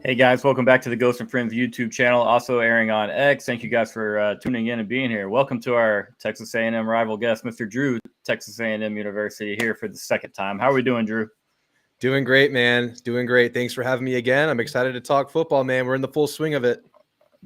Hey guys, welcome back to the Ghost and Friends YouTube channel, also airing on X. Thank you guys for tuning in and being here. Welcome to our Texas A&M rival guest, Mr. Drew, Texas A&M University, here for the second time. How are we doing, Drew? Doing great, man. Doing great. Thanks for having me again. I'm excited to talk football, man. We're in the full swing of it.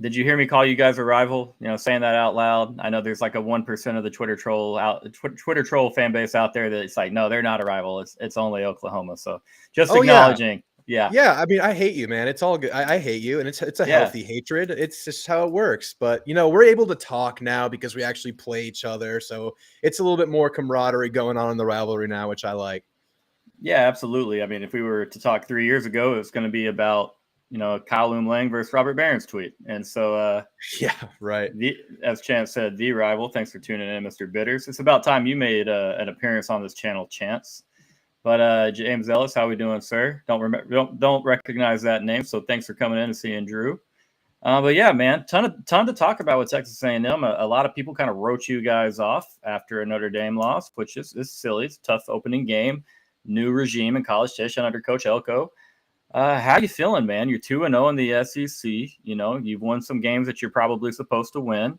Did you hear me call you guys a rival? You know, saying that out loud. I know there's like a 1% of the Twitter troll fan base out there that's like, no, they're not a rival. It's only Oklahoma. So just acknowledging. Yeah. I mean, I hate you, man. It's all good. I hate you, and it's a healthy hatred. It's just how it works. But we're able to talk now because we actually play each other, so it's a little bit more camaraderie going on in the rivalry now, which I like. Yeah, absolutely. I mean, if we were to talk 3 years ago, it was going to be about Kyle Lang versus Robert Barron's tweet, and so yeah, right. As Chance said, the rival. Thanks for tuning in, Mr. Bitters. It's about time you made an appearance on this channel, Chance. But James Ellis, how we doing, sir? Don't recognize that name. So thanks for coming in and seeing Drew. But yeah, man, ton to talk about with Texas A&M. A lot of people kind of wrote you guys off after a Notre Dame loss, which is silly. It's a tough opening game, new regime in College Station under Coach Elko. How you feeling, man? You're 2-0 in the SEC. You've won some games that you're probably supposed to win.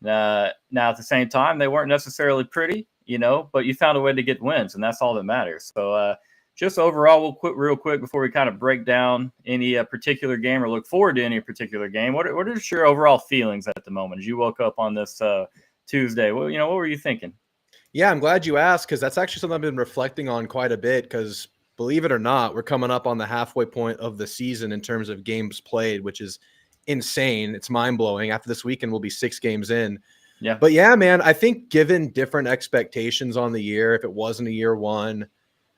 Now at the same time, they weren't necessarily pretty. But you found a way to get wins, and that's all that matters. So just overall, we'll quit real quick before we kind of break down any particular game or look forward to any particular game. What are your overall feelings at the moment as you woke up on this Tuesday? Well, what were you thinking? Yeah, I'm glad you asked, because that's actually something I've been reflecting on quite a bit, because believe it or not, we're coming up on the halfway point of the season in terms of games played, which is insane. It's mind-blowing. After this weekend, we'll be 6 games in. Yeah. But yeah, man, I think given different expectations on the year, if it wasn't a year one,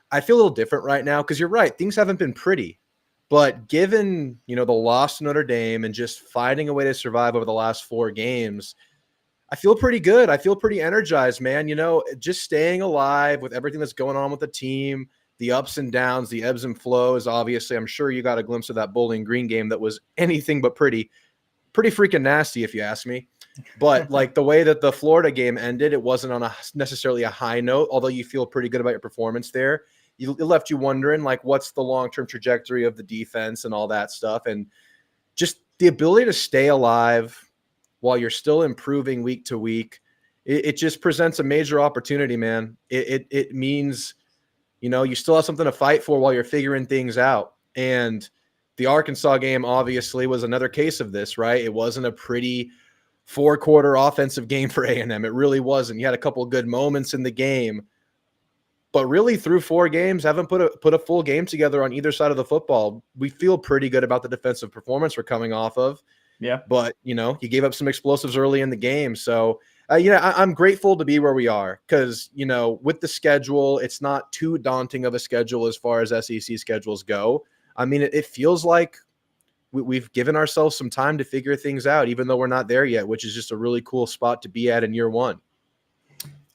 I feel a little different right now, because you're right. Things haven't been pretty. But given, the loss to Notre Dame and just finding a way to survive over the last 4 games, I feel pretty good. I feel pretty energized, man. Just staying alive with everything that's going on with the team, the ups and downs, the ebbs and flows. Obviously, I'm sure you got a glimpse of that Bowling Green game that was anything but pretty freaking nasty, if you ask me. But like the way that the Florida game ended, it wasn't on necessarily a high note, although you feel pretty good about your performance there. It left you wondering, like, what's the long-term trajectory of the defense and all that stuff. And just the ability to stay alive while you're still improving week to week, it just presents a major opportunity, man. It means, you still have something to fight for while you're figuring things out. And the Arkansas game obviously was another case of this, right? It wasn't a pretty 4-quarter offensive game for A&M. It really wasn't. You had a couple of good moments in the game, but really through 4 games, haven't put a full game together on either side of the football. We feel pretty good about the defensive performance we're coming off of. Yeah. But, you gave up some explosives early in the game. So, I'm grateful to be where we are, because, with the schedule, it's not too daunting of a schedule as far as SEC schedules go. I mean, it feels like we've given ourselves some time to figure things out, even though we're not there yet, which is just a really cool spot to be at in year one.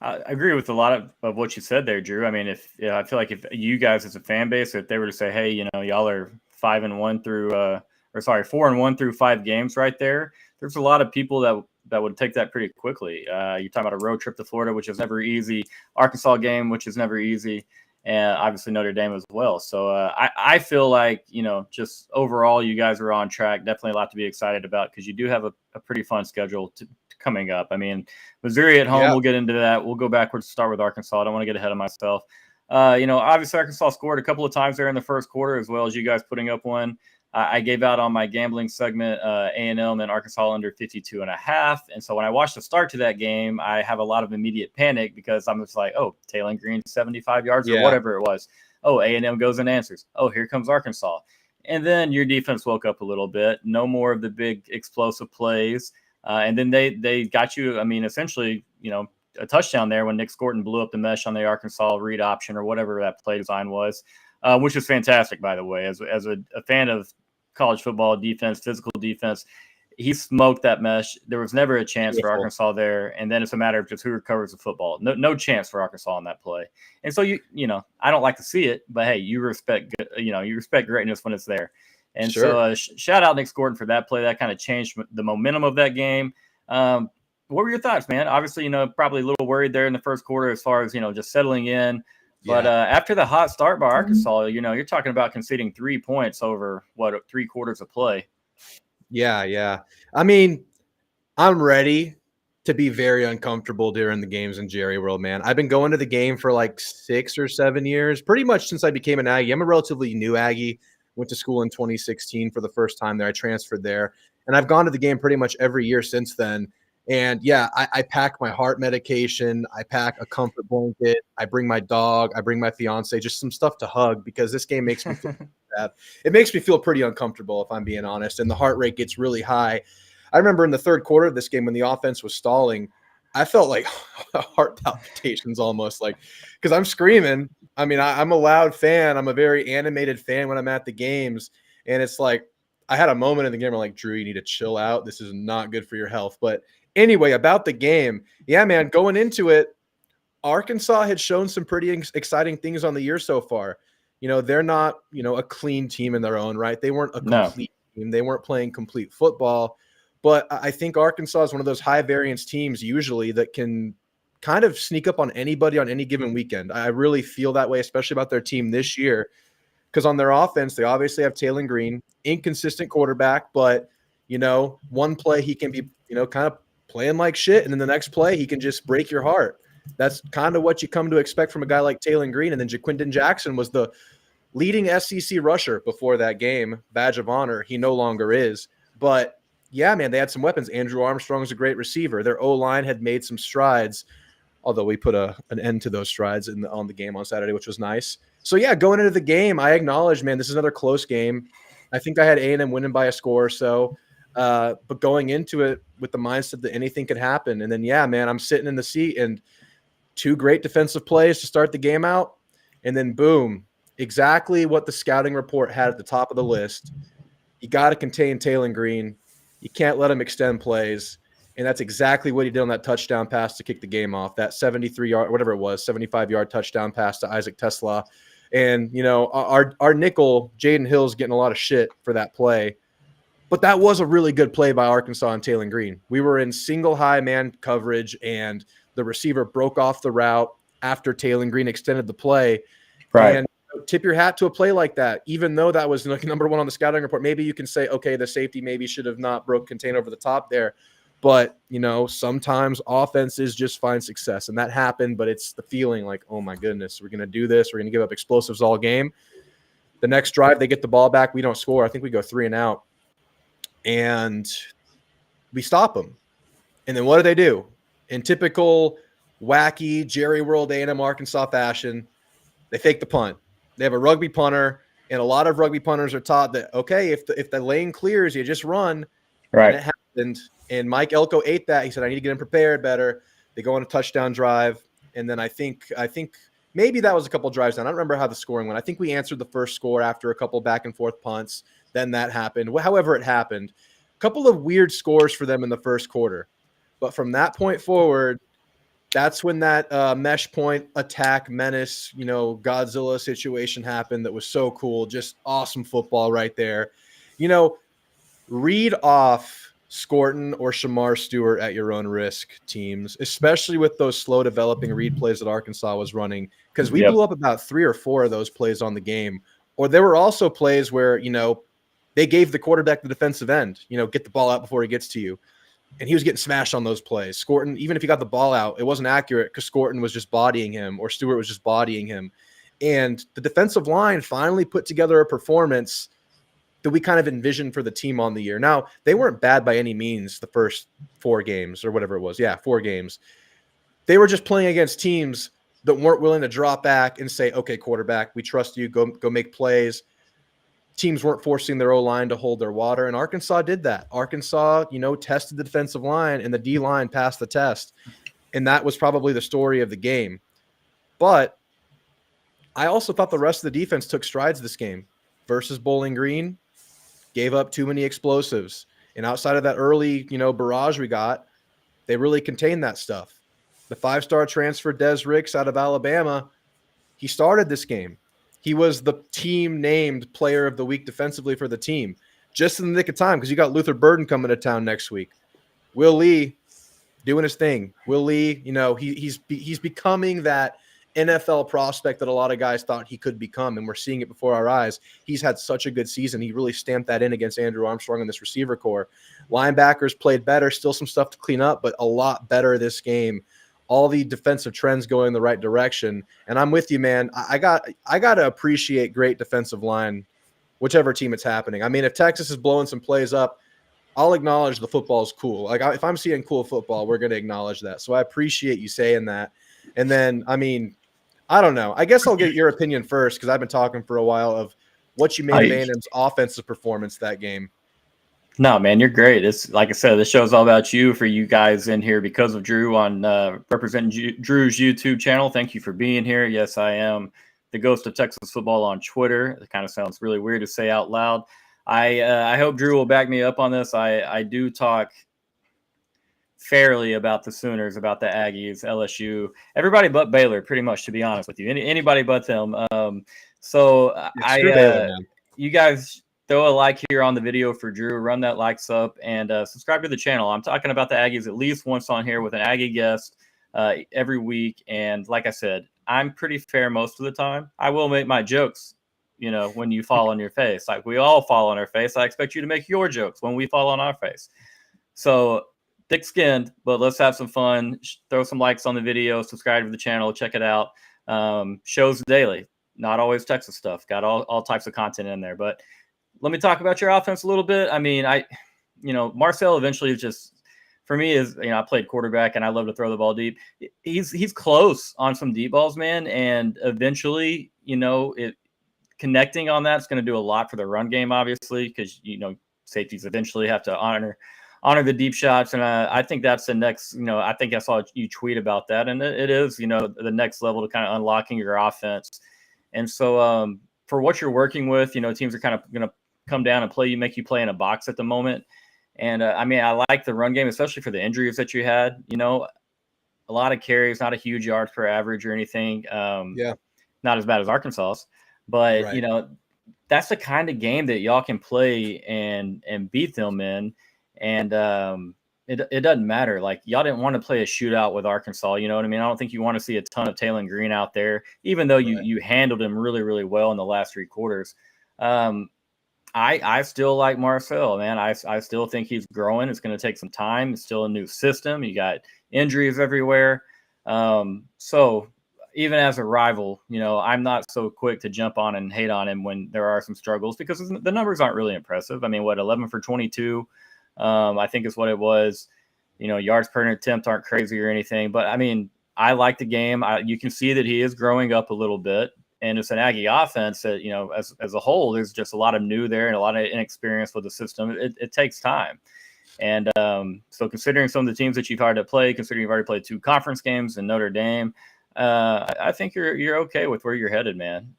I agree with a lot of what you said there, Drew. I mean, I feel like if you guys as a fan base, if they were to say, hey, y'all are 4-1 through 5 games right there, there's a lot of people that would take that pretty quickly. You're talking about a road trip to Florida, which is never easy, Arkansas game, which is never easy, and obviously Notre Dame as well. So I feel like, just overall, you guys are on track. Definitely a lot to be excited about, because you do have a pretty fun schedule coming up. I mean, Missouri at home, yeah. We'll get into that. We'll go backwards to start with Arkansas. I don't want to get ahead of myself. Obviously Arkansas scored a couple of times there in the first quarter, as well as you guys putting up one. I gave out on my gambling segment A&M and Arkansas under 52.5. And so when I watched the start to that game, I have a lot of immediate panic, because I'm just like, oh, Taylon Green 75 yards or whatever it was. Oh, A&M goes and answers. Oh, here comes Arkansas. And then your defense woke up a little bit. No more of the big explosive plays. And then they got you, I mean, essentially, a touchdown there when Nick Scorton blew up the mesh on the Arkansas read option or whatever that play design was. Which is fantastic, by the way. As a fan of college football defense, physical defense, he smoked that mesh. There was never a chance for Beautiful. Arkansas there, and then it's a matter of just who recovers the football. No chance for Arkansas on that play. And so you know, I don't like to see it, but hey, you respect greatness when it's there. And Sure. so shout out Nick Gordon for that play. That kind of changed the momentum of that game. What were your thoughts, man? Obviously, you know, probably a little worried there in the first quarter as far as, you know, just settling in. But Yeah. after the hot start by Arkansas, you know, you're talking about conceding 3 points over, 3 quarters of play. Yeah. Yeah. I mean, I'm ready to be very uncomfortable during the games in Jerry World, man. I've been going to the game for like 6 or 7 years, pretty much since I became an Aggie. I'm a relatively new Aggie. Went to school in 2016 for the first time there. I transferred there, and I've gone to the game pretty much every year since then. And yeah, I pack my heart medication. I pack a comfort blanket. I bring my dog. I bring my fiance, just some stuff to hug because this game makes me feel bad. It makes me feel pretty uncomfortable, if I'm being honest, and the heart rate gets really high. I remember in the third quarter of this game when the offense was stalling, I felt like heart palpitations almost, like, because I'm screaming. I mean, I'm a loud fan. I'm a very animated fan when I'm at the games. And it's like, I had a moment in the game where like, Drew, you need to chill out. This is not good for your health. But anyway, about the game. Yeah, man, going into it, Arkansas had shown some pretty exciting things on the year so far. You know, they're not, you know, a clean team in their own right. They weren't a No. complete team. They weren't playing complete football. But I think Arkansas is one of those high variance teams usually that can kind of sneak up on anybody on any given weekend. I really feel that way, especially about their team this year, because on their offense, they obviously have Taylor Green, inconsistent quarterback, but, you know, one play he can be, you know, kind of playing like shit, and then the next play he can just break your heart. That's kind of what you come to expect from a guy like Taylor Green. And then Jaquindon Jackson was the leading SEC rusher before that game, badge of honor. He no longer is. But yeah, man, they had some weapons. Andrew Armstrong is a great receiver. Their O-line had made some strides, although we put an end to those strides on the game on Saturday, which was nice. So yeah, going into the game, I acknowledge, man, this is another close game. I think I had A&M winning by a score or so. But going into it with the mindset that anything could happen. And then, yeah, man, I'm sitting in the seat and two great defensive plays to start the game out. And then boom, exactly what the scouting report had at the top of the list. You got to contain Taylor Green. You can't let him extend plays. And that's exactly what he did on that touchdown pass to kick the game off. That 73-yard, whatever it was, 75-yard touchdown pass to Isaac Tesla. And, you know, our nickel, Jaden Hill's getting a lot of shit for that play. But that was a really good play by Arkansas and Taylor Green. We were in single high man coverage, and the receiver broke off the route after Taylor Green extended the play. Right. And tip your hat to a play like that, even though that was like number one on the scouting report. Maybe you can say, okay, the safety maybe should have not broke contain over the top there. But, you know, sometimes offenses just find success, and that happened. But it's the feeling like, oh, my goodness, we're going to do this. We're going to give up explosives all game. The next drive, they get the ball back. We don't score. I think we go 3 and out. And we stop them. And then what do? In typical wacky Jerry World A&M Arkansas fashion, they fake the punt. They have a rugby punter, and a lot of rugby punters are taught that, okay, if the lane clears, you just run. Right. And it happened. And Mike Elko ate that. He said, I need to get him prepared better. They go on a touchdown drive. And then I think maybe that was a couple drives down. I don't remember how the scoring went. I think we answered the first score after a couple back and forth punts. Then that happened. However it happened. A couple of weird scores for them in the first quarter. But from that point forward, that's when that mesh point attack menace, you know, Godzilla situation happened. That was so cool. Just awesome football right there. You know, read off Scorton or Shamar Stewart at your own risk, teams, especially with those slow developing read plays that Arkansas was running, because we blew up about 3 or 4 of those plays on the game. Or there were also plays where, you know, they gave the quarterback the defensive end, you know, get the ball out before he gets to you. And he was getting smashed on those plays. Scorton, even if he got the ball out, it wasn't accurate because Scorton was just bodying him, or Stewart was just bodying him. And the defensive line finally put together a performance that we kind of envisioned for the team on the year. Now, they weren't bad by any means the first 4 games or whatever it was. Yeah, 4 games. They were just playing against teams that weren't willing to drop back and say, okay, quarterback, we trust you. Go make plays. Teams weren't forcing their O-line to hold their water, and Arkansas did that. Arkansas, you know, tested the defensive line, and the D-line passed the test, and that was probably the story of the game. But I also thought the rest of the defense took strides this game versus Bowling Green. Gave up too many explosives. And outside of that early, barrage we got, they really contained that stuff. The 5-star transfer Des Ricks out of Alabama, he started this game. He was the team named player of the week defensively for the team, just in the nick of time, because you got Luther Burden coming to town next week. Will Lee doing his thing. Will Lee, he's becoming that NFL prospect that a lot of guys thought he could become, and we're seeing it before our eyes. He's had such a good season. He really stamped that in against Andrew Armstrong in this receiver core. Linebackers played better, still some stuff to clean up, but a lot better this game. All the defensive trends going in the right direction. And I'm with you, man. I got to appreciate great defensive line, whichever team it's happening. I mean, if Texas is blowing some plays up, I'll acknowledge the football is cool. Like, if I'm seeing cool football, we're going to acknowledge that. So I appreciate you saying that. And then, I mean, I don't know. I guess I'll get your opinion first, because I've been talking for a while of what you made of A&M's offensive performance that game. No, man, you're great. It's like I said, this show's all about you, for you guys in here because of Drew on representing Drew's YouTube channel. Thank you for being here. Yes, I am the ghost of Texas football on Twitter. It kind of sounds really weird to say out loud. I hope Drew will back me up on this. I do talk fairly about the Sooners, about the Aggies, LSU, everybody but Baylor, pretty much, to be honest with you. Anybody but them. Baylor, you guys throw a like here on the video for Drew, run that likes up, and subscribe to the channel. I'm talking about the Aggies at least once on here with an Aggie guest every week. And like I said, I'm pretty fair most of the time. I will make my jokes, when you fall on your face. Like, we all fall on our face. I expect you to make your jokes when we fall on our face. So thick-skinned, but let's have some fun. Throw some likes on the video, subscribe to the channel, check it out. Shows daily, not always Texas stuff. Got all types of content in there. But let me talk about your offense a little bit. I mean, Marcel eventually is just, for me, is, I played quarterback and I love to throw the ball deep. He's close on some deep balls, man. And eventually, connecting on that's going to do a lot for the run game, obviously, because, safeties eventually have to honor the deep shots. And I think that's the next, I think I saw you tweet about that. And it is, the next level to kind of unlocking your offense. And so for what you're working with, teams are kind of going to come down and make you play in a box at the moment. And I mean, I like the run game, especially for the injuries that you had, a lot of carries, not a huge yards per average or anything. Not as bad as Arkansas's, but right. That's the kind of game that y'all can play and beat them in. And it doesn't matter. Like, y'all didn't want to play a shootout with Arkansas. You know what I mean? I don't think you want to see a ton of Taylon Green out there, even though you handled him really, really well in the last 3 quarters. I still like Marcel, man. I still think he's growing. It's going to take some time. It's still a new system. You got injuries everywhere. So even as a rival, I'm not so quick to jump on and hate on him when there are some struggles, because the numbers aren't really impressive. I mean, 11 for 22, I think is what it was. Yards per attempt aren't crazy or anything, but I mean, I like the game. You can see that he is growing up a little bit, and it's an Aggie offense that, as a whole, there's just a lot of new there and a lot of inexperience with the system. It takes time. And so considering some of the teams that you've already played, considering you've already played 2 conference games in Notre Dame, I think you're okay with where you're headed, man.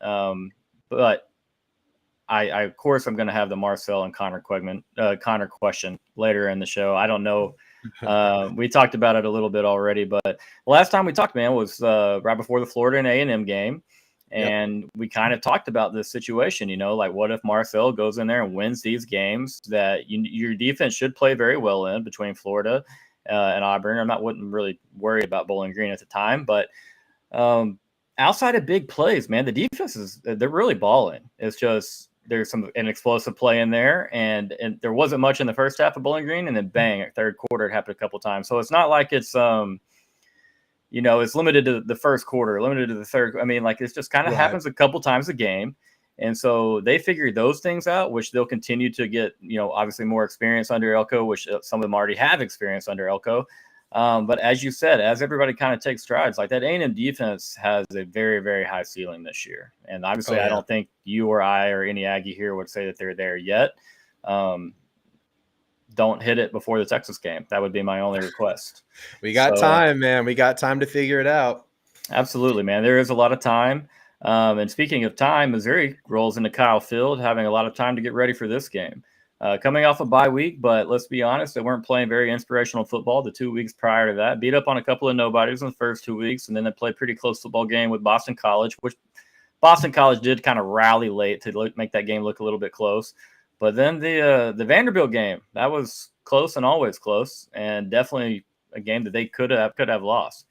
But I of course, I'm going to have the Marcel and Connor question later in the show. I don't know. We talked about it a little bit already, but the last time we talked, man, was right before the Florida and A&M game. And we kind of talked about this situation, like, what if Marcel goes in there and wins these games that your defense should play very well in, between Florida and Auburn. Wouldn't really worry about Bowling Green at the time, but outside of big plays, man, the defense they're really balling. It's just there's an explosive play in there, and there wasn't much in the first half of Bowling Green, and then bang, at third quarter it happened a couple times. So it's not like it's it's limited to the first quarter, limited to the third. I mean, like, it just kind of happens a couple times a game. And so they figured those things out, which they'll continue to get, obviously more experience under Elko, which some of them already have experience under Elko. But as you said, as everybody kind of takes strides, like, that A&M defense has a very, very high ceiling this year. And obviously, I don't think you or I or any Aggie here would say that they're there yet. Don't hit it before the Texas game. That would be my only request. We got time, man. We got time to figure it out. Absolutely, man. There is a lot of time. And speaking of time, Missouri rolls into Kyle Field, having a lot of time to get ready for this game. Coming off a bye week, but let's be honest, they weren't playing very inspirational football the 2 weeks prior to that. Beat up on a couple of nobodies in the first 2 weeks, and then they played a pretty close football game with Boston College, which Boston College did kind of rally late to make that game look a little bit close. But then the Vanderbilt game, that was close and always close, and definitely a game that they could have lost.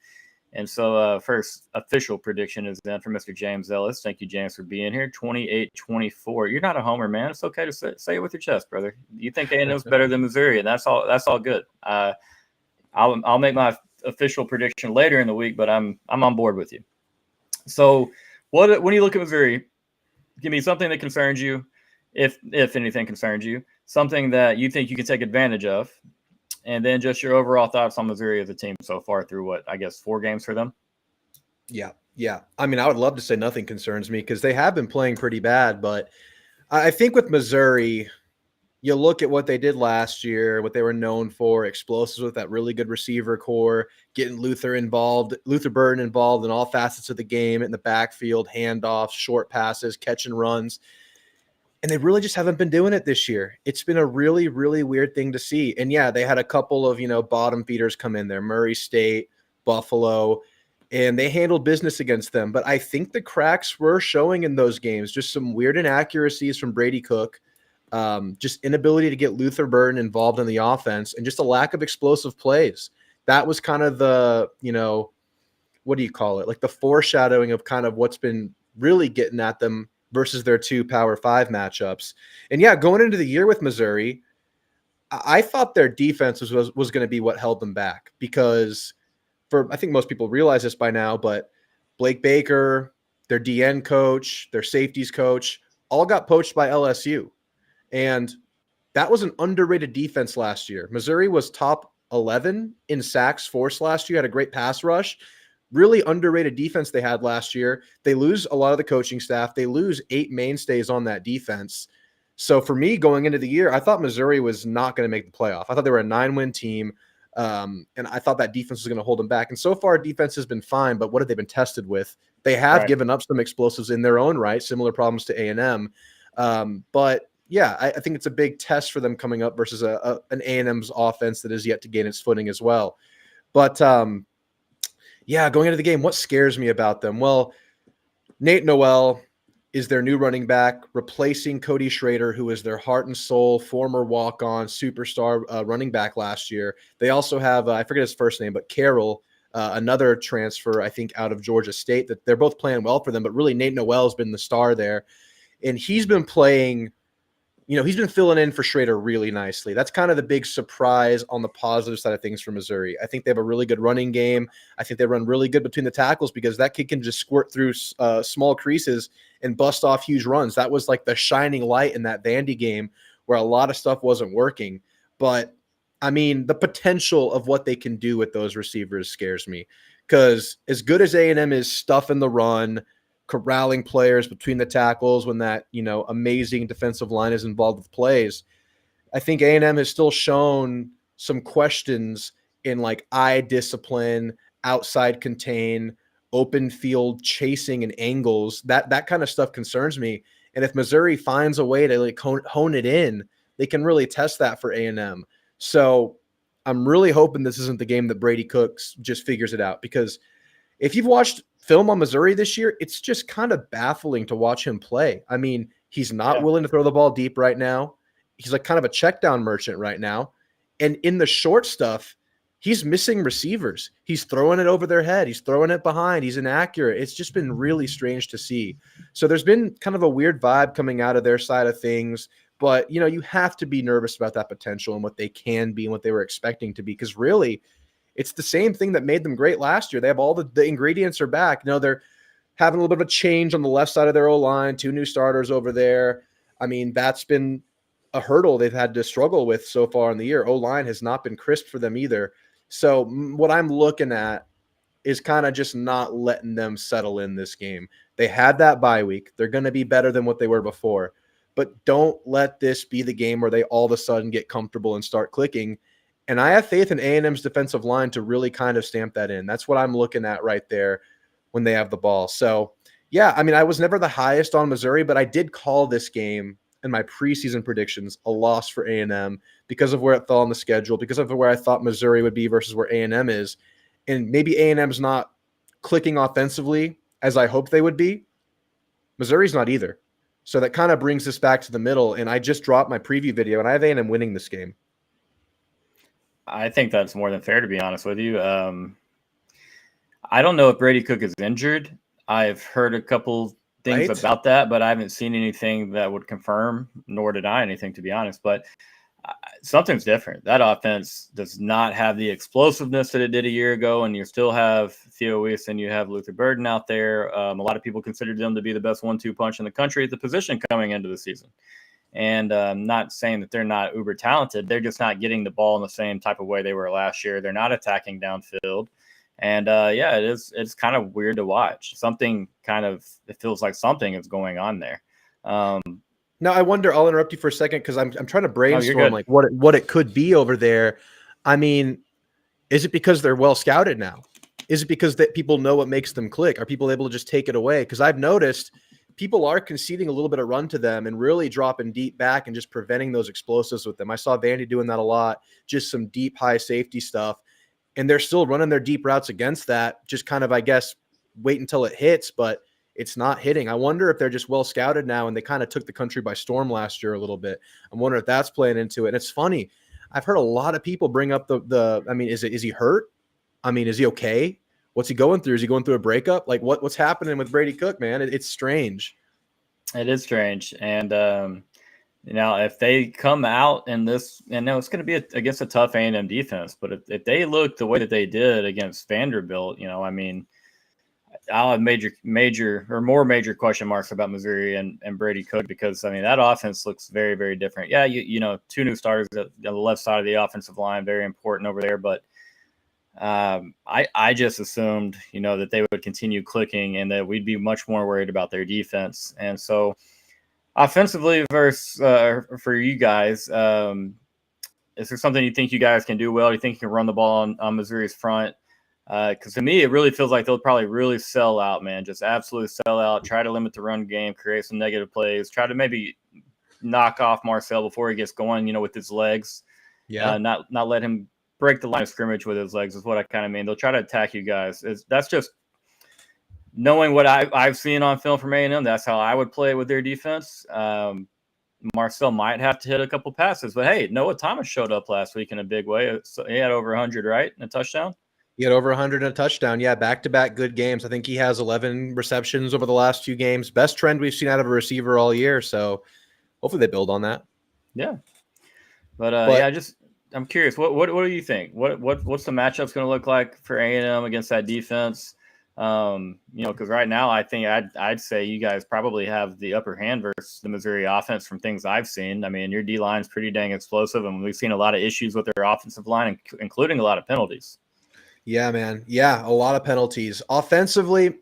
And so first official prediction is then for Mr. James Ellis. Thank you, James, for being here. 28-24. You're not a homer, man. It's okay to say it with your chest, brother. You think A&M's better than Missouri, and that's all good. I'll make my official prediction later in the week, but I'm on board with you. So when you look at Missouri, give me something that concerns you, if anything concerns you, something that you think you can take advantage of, and then just your overall thoughts on Missouri as a team so far through 4 games for them? Yeah. I mean, I would love to say nothing concerns me because they have been playing pretty bad. But I think with Missouri, you look at what they did last year, what they were known for, explosives with that really good receiver core, getting Luther Burden involved in all facets of the game, in the backfield, handoffs, short passes, catch and runs. And they really just haven't been doing it this year. It's been a really, really weird thing to see. And yeah, they had a couple of, bottom feeders come in there, Murray State, Buffalo, and they handled business against them. But I think the cracks were showing in those games, just some weird inaccuracies from Brady Cook, just inability to get Luther Burden involved in the offense, and just a lack of explosive plays. That was kind of the, what do you call it? Like the foreshadowing of kind of what's been really getting at them versus their 2 Power 5 matchups. And yeah, going into the year with Missouri, I thought their defense was going to be what held them back because I think most people realize this by now, but Blake Baker, their DN coach, their safeties coach, all got poached by LSU. And that was an underrated defense last year. Missouri was top 11 in sacks forced last year, had a great pass rush. Really underrated defense they had last year. They lose a lot of the coaching staff. They lose 8 mainstays on that defense. So for me, going into the year, I thought Missouri was not going to make the playoff. I thought they were a 9-win team, and I thought that defense was going to hold them back. And so far, defense has been fine, but what have they been tested with? They have given up some explosives in their own right, similar problems to A&M. But yeah, I think it's a big test for them coming up versus an A&M's offense that is yet to gain its footing as well. But yeah, going into the game, what scares me about them? Well, Nate Noel is their new running back, replacing Cody Schrader, who is their heart and soul, former walk-on superstar running back last year. They also have, I forget his first name, but Carroll, another transfer, I think, out of Georgia State. That they're both playing well for them, but really Nate Noel has been the star there. And he's been playing he's been filling in for Schrader really nicely. That's kind of the big surprise on the positive side of things for Missouri. I think they have a really good running game. I think they run really good between the tackles because that kid can just squirt through small creases and bust off huge runs. That was like the shining light in that Vandy game where a lot of stuff wasn't working. But, I mean, the potential of what they can do with those receivers scares me because as good as A&M is stuffing the run, corralling players between the tackles when that, amazing defensive line is involved with plays, I think A&M has still shown some questions in like eye discipline, outside contain, open field chasing and angles. That kind of stuff concerns me. And if Missouri finds a way to like hone it in, they can really test that for A&M. So I'm really hoping this isn't the game that Brady Cooks just figures it out, because if you've watched film on Missouri this year, it's just kind of baffling to watch him play. I mean, he's not willing to throw the ball deep right now. He's like kind of a check down merchant right now. And in the short stuff, he's missing receivers. He's throwing it over their head. He's throwing it behind. He's inaccurate. It's just been really strange to see. So there's been kind of a weird vibe coming out of their side of things. But, you have to be nervous about that potential and what they can be and what they were expecting to be, because really, it's the same thing that made them great last year. They have all the ingredients are back. They're having a little bit of a change on the left side of their O-line, 2 new starters over there. I mean, that's been a hurdle they've had to struggle with so far in the year. O-line has not been crisp for them either. So what I'm looking at is kind of just not letting them settle in this game. They had that bye week. They're going to be better than what they were before. But don't let this be the game where they all of a sudden get comfortable and start clicking. And I have faith in A&M's defensive line to really kind of stamp that in. That's what I'm looking at right there when they have the ball. So, yeah, I mean, I was never the highest on Missouri, but I did call this game in my preseason predictions a loss for A&M because of where it fell on the schedule, because of where I thought Missouri would be versus where A&M is. And maybe A&M's not clicking offensively as I hoped they would be. Missouri's not either. So that kind of brings us back to the middle. And I just dropped my preview video, and I have A&M winning this game. I think that's more than fair, to be honest with you. I don't know if Brady Cook is injured. I've heard a couple things about that, but I haven't seen anything that would confirm nor deny anything, to be honest. But something's different. That offense does not have the explosiveness that it did a year ago, and you still have Theo Weiss and you have Luther Burden out there. A lot of people considered them to be the best 1-2 punch in the country at the position coming into the season. And not saying that they're not uber talented. They're just not getting the ball in the same type of way they were last year. They're not attacking downfield. And yeah, it's kind of weird to watch. It feels like something is going on there. Now, I wonder, I'll interrupt you for a second because I'm trying to brainstorm like what it could be over there. I mean, is it because they're well scouted now? Is it because that people know what makes them click? Are people able to just take it away? Because I've noticed people are conceding a little bit of run to them and really dropping deep back and just preventing those explosives with them. I saw Vandy doing that a lot, just some deep high safety stuff. And they're still running their deep routes against that, just kind of, I guess, wait until it hits, but it's not hitting. I wonder if they're just well scouted now and they kind of took the country by storm last year a little bit. I'm wondering if that's playing into it. And it's funny. I've heard a lot of people bring up I mean, is he hurt? I mean, is he okay? What's he going through? Is he going through a breakup? Like what's happening with Brady Cook, man? It's strange. It is strange. And, if they come out in this, and now it's going to be against a tough A&M defense, but if they look the way that they did against Vanderbilt, I mean, I'll have more major question marks about Missouri and Brady Cook because, I mean, that offense looks very, very different. Yeah, two new starters at the left side of the offensive line, very important over there. But I just assumed, that they would continue clicking and that we'd be much more worried about their defense. And so offensively versus for you guys, is there something you think you guys can do well? Do you think you can run the ball on Missouri's front? Because to me, it really feels like they'll probably really sell out, man. Just absolutely sell out. Try to limit the run game, create some negative plays. Try to maybe knock off Marcel before he gets going, with his legs. Yeah. Not let him break the line of scrimmage with his legs is what I kind of mean. They'll try to attack you guys. That's just knowing what I've seen on film from A&M. That's how I would play with their defense. Marcel might have to hit a couple passes, but hey, Noah Thomas showed up last week in a big way. So he had over 100, right, in a touchdown. He had over 100 and a touchdown. Yeah, back-to-back good games. I think he has 11 receptions over the last 2 games. Best trend we've seen out of a receiver all year. So hopefully they build on that. Yeah. But I'm curious. What do you think? What's the matchup's going to look like for A&M against that defense? Because right now I think I'd say you guys probably have the upper hand versus the Missouri offense from things I've seen. I mean, your D line is pretty dang explosive, and we've seen a lot of issues with their offensive line, including a lot of penalties. Yeah, man. Yeah, a lot of penalties. Offensively,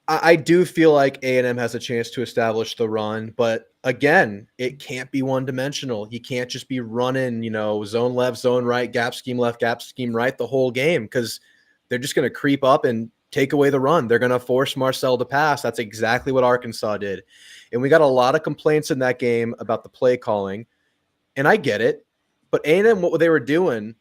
I do feel like A&M has a chance to establish the run, but again, it can't be one-dimensional. You can't just be running, zone left, zone right, gap scheme left, gap scheme right the whole game because they're just going to creep up and take away the run. They're going to force Marcel to pass. That's exactly what Arkansas did. And we got a lot of complaints in that game about the play calling, and I get it, but A&M, what they were doing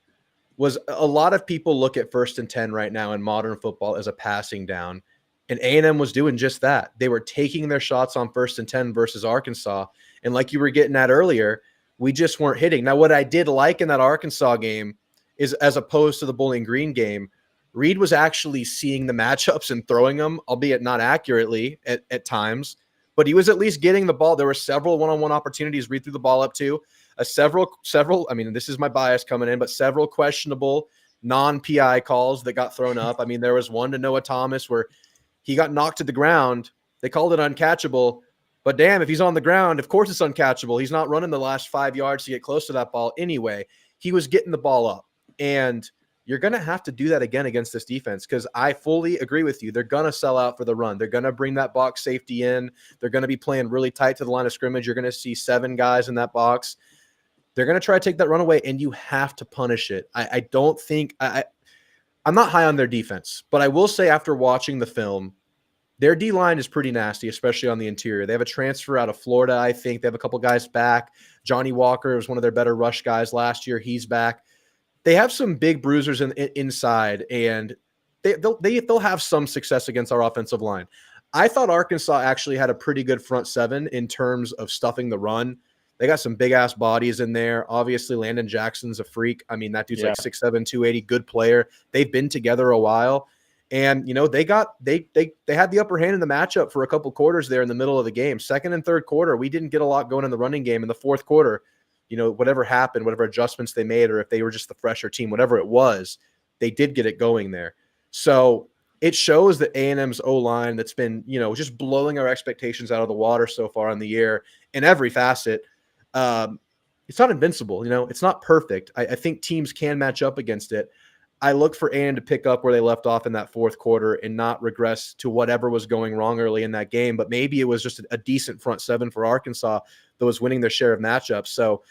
was a lot of people look at 1st and 10 right now in modern football as a passing down, and A&M was doing just that. They were taking their shots on 1st and 10 versus Arkansas, and like you were getting at earlier, we just weren't hitting. Now, what I did like in that Arkansas game is, as opposed to the Bowling Green game, Reed was actually seeing the matchups and throwing them, albeit not accurately at times, but he was at least getting the ball. There were several one-on-one opportunities Reed threw the ball up to. Several, I mean, this is my bias coming in, but several questionable non-PI calls that got thrown up. I mean, there was one to Noah Thomas where he got knocked to the ground. They called it uncatchable, but damn, if he's on the ground, of course it's uncatchable. He's not running the last 5 yards to get close to that ball anyway. He was getting the ball up, and you're going to have to do that again against this defense because I fully agree with you. They're going to sell out for the run. They're going to bring that box safety in. They're going to be playing really tight to the line of scrimmage. You're going to see 7 guys in that box. They're going to try to take that run away, and you have to punish it. I don't think I'm not high on their defense, but I will say after watching the film, Their D-line is pretty nasty, especially on the interior. They have a transfer out of Florida, I think. They have a couple guys back. Johnny Walker was one of their better rush guys last year. He's back. They have some big bruisers inside, and they'll have some success against our offensive line. I thought Arkansas actually had a pretty good front seven in terms of stuffing the run. They got some big-ass bodies in there. Obviously, Landon Jackson's a freak. I mean, that dude's like 6'7", 280, good player. They've been together a while. And, they had the upper hand in the matchup for a couple quarters there in the middle of the game. Second and third quarter, we didn't get a lot going in the running game. In the fourth quarter, whatever happened, whatever adjustments they made, or if they were just the fresher team, whatever it was, they did get it going there. So it shows that A&M's O-line that's been, just blowing our expectations out of the water so far in the year in every facet. It's not invincible. It's not perfect. I think teams can match up against it. I look for A&M to pick up where they left off in that fourth quarter and not regress to whatever was going wrong early in that game. But maybe it was just a decent front seven for Arkansas that was winning their share of matchups. So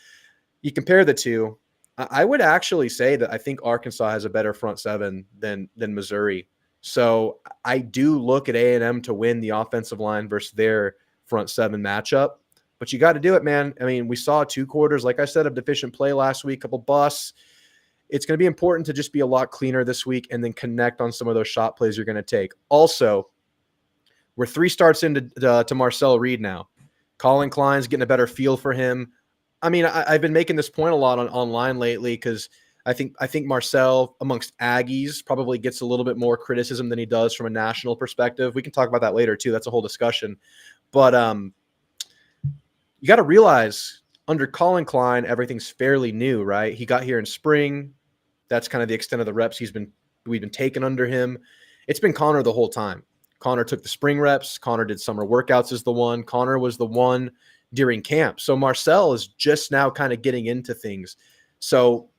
you compare the two. I would actually say that I think Arkansas has a better front seven than Missouri. So I do look at A&M to win the offensive line versus their front seven matchup. But you got to do it, man. I mean, we saw 2 quarters, like I said, of deficient play last week, couple busts. It's going to be important to just be a lot cleaner this week and then connect on some of those shot plays you're going to take. Also, we're 3 starts into to Marcel Reed now. Colin Klein's getting a better feel for him. I mean, I've been making this point a lot online lately because I think Marcel, amongst Aggies, probably gets a little bit more criticism than he does from a national perspective. We can talk about that later, too. That's a whole discussion. But you got to realize under Colin Klein, everything's fairly new, right? He got here in spring. That's kind of the extent of the reps we've been taking under him. It's been Connor the whole time. Connor took the spring reps. Connor did summer workouts as the one. Connor was the one during camp. So Marcel is just now kind of getting into things. So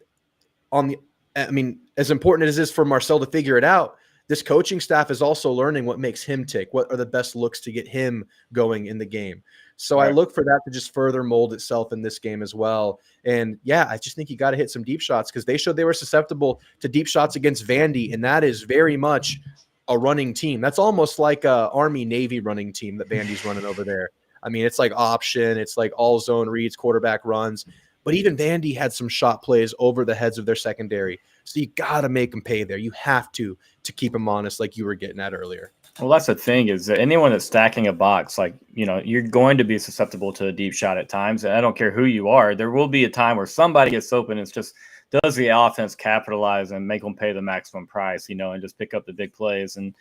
as important as it is for Marcel to figure it out, this coaching staff is also learning what makes him tick. What are the best looks to get him going in the game? So right. I look for that to just further mold itself in this game as well. And yeah, I just think you got to hit some deep shots because they showed they were susceptible to deep shots against Vandy. And that is very much a running team. That's almost like a Army-Navy running team that Vandy's running over there. I mean, it's like option. It's like all zone reads, quarterback runs. But even Vandy had some shot plays over the heads of their secondary. So you got to make them pay there. You have to keep them honest like you were getting at earlier. Well, that's the thing is that anyone that's stacking a box, like, you're going to be susceptible to a deep shot at times. And I don't care who you are. There will be a time where somebody gets open. And it's just, does the offense capitalize and make them pay the maximum price, and just pick up the big plays? And,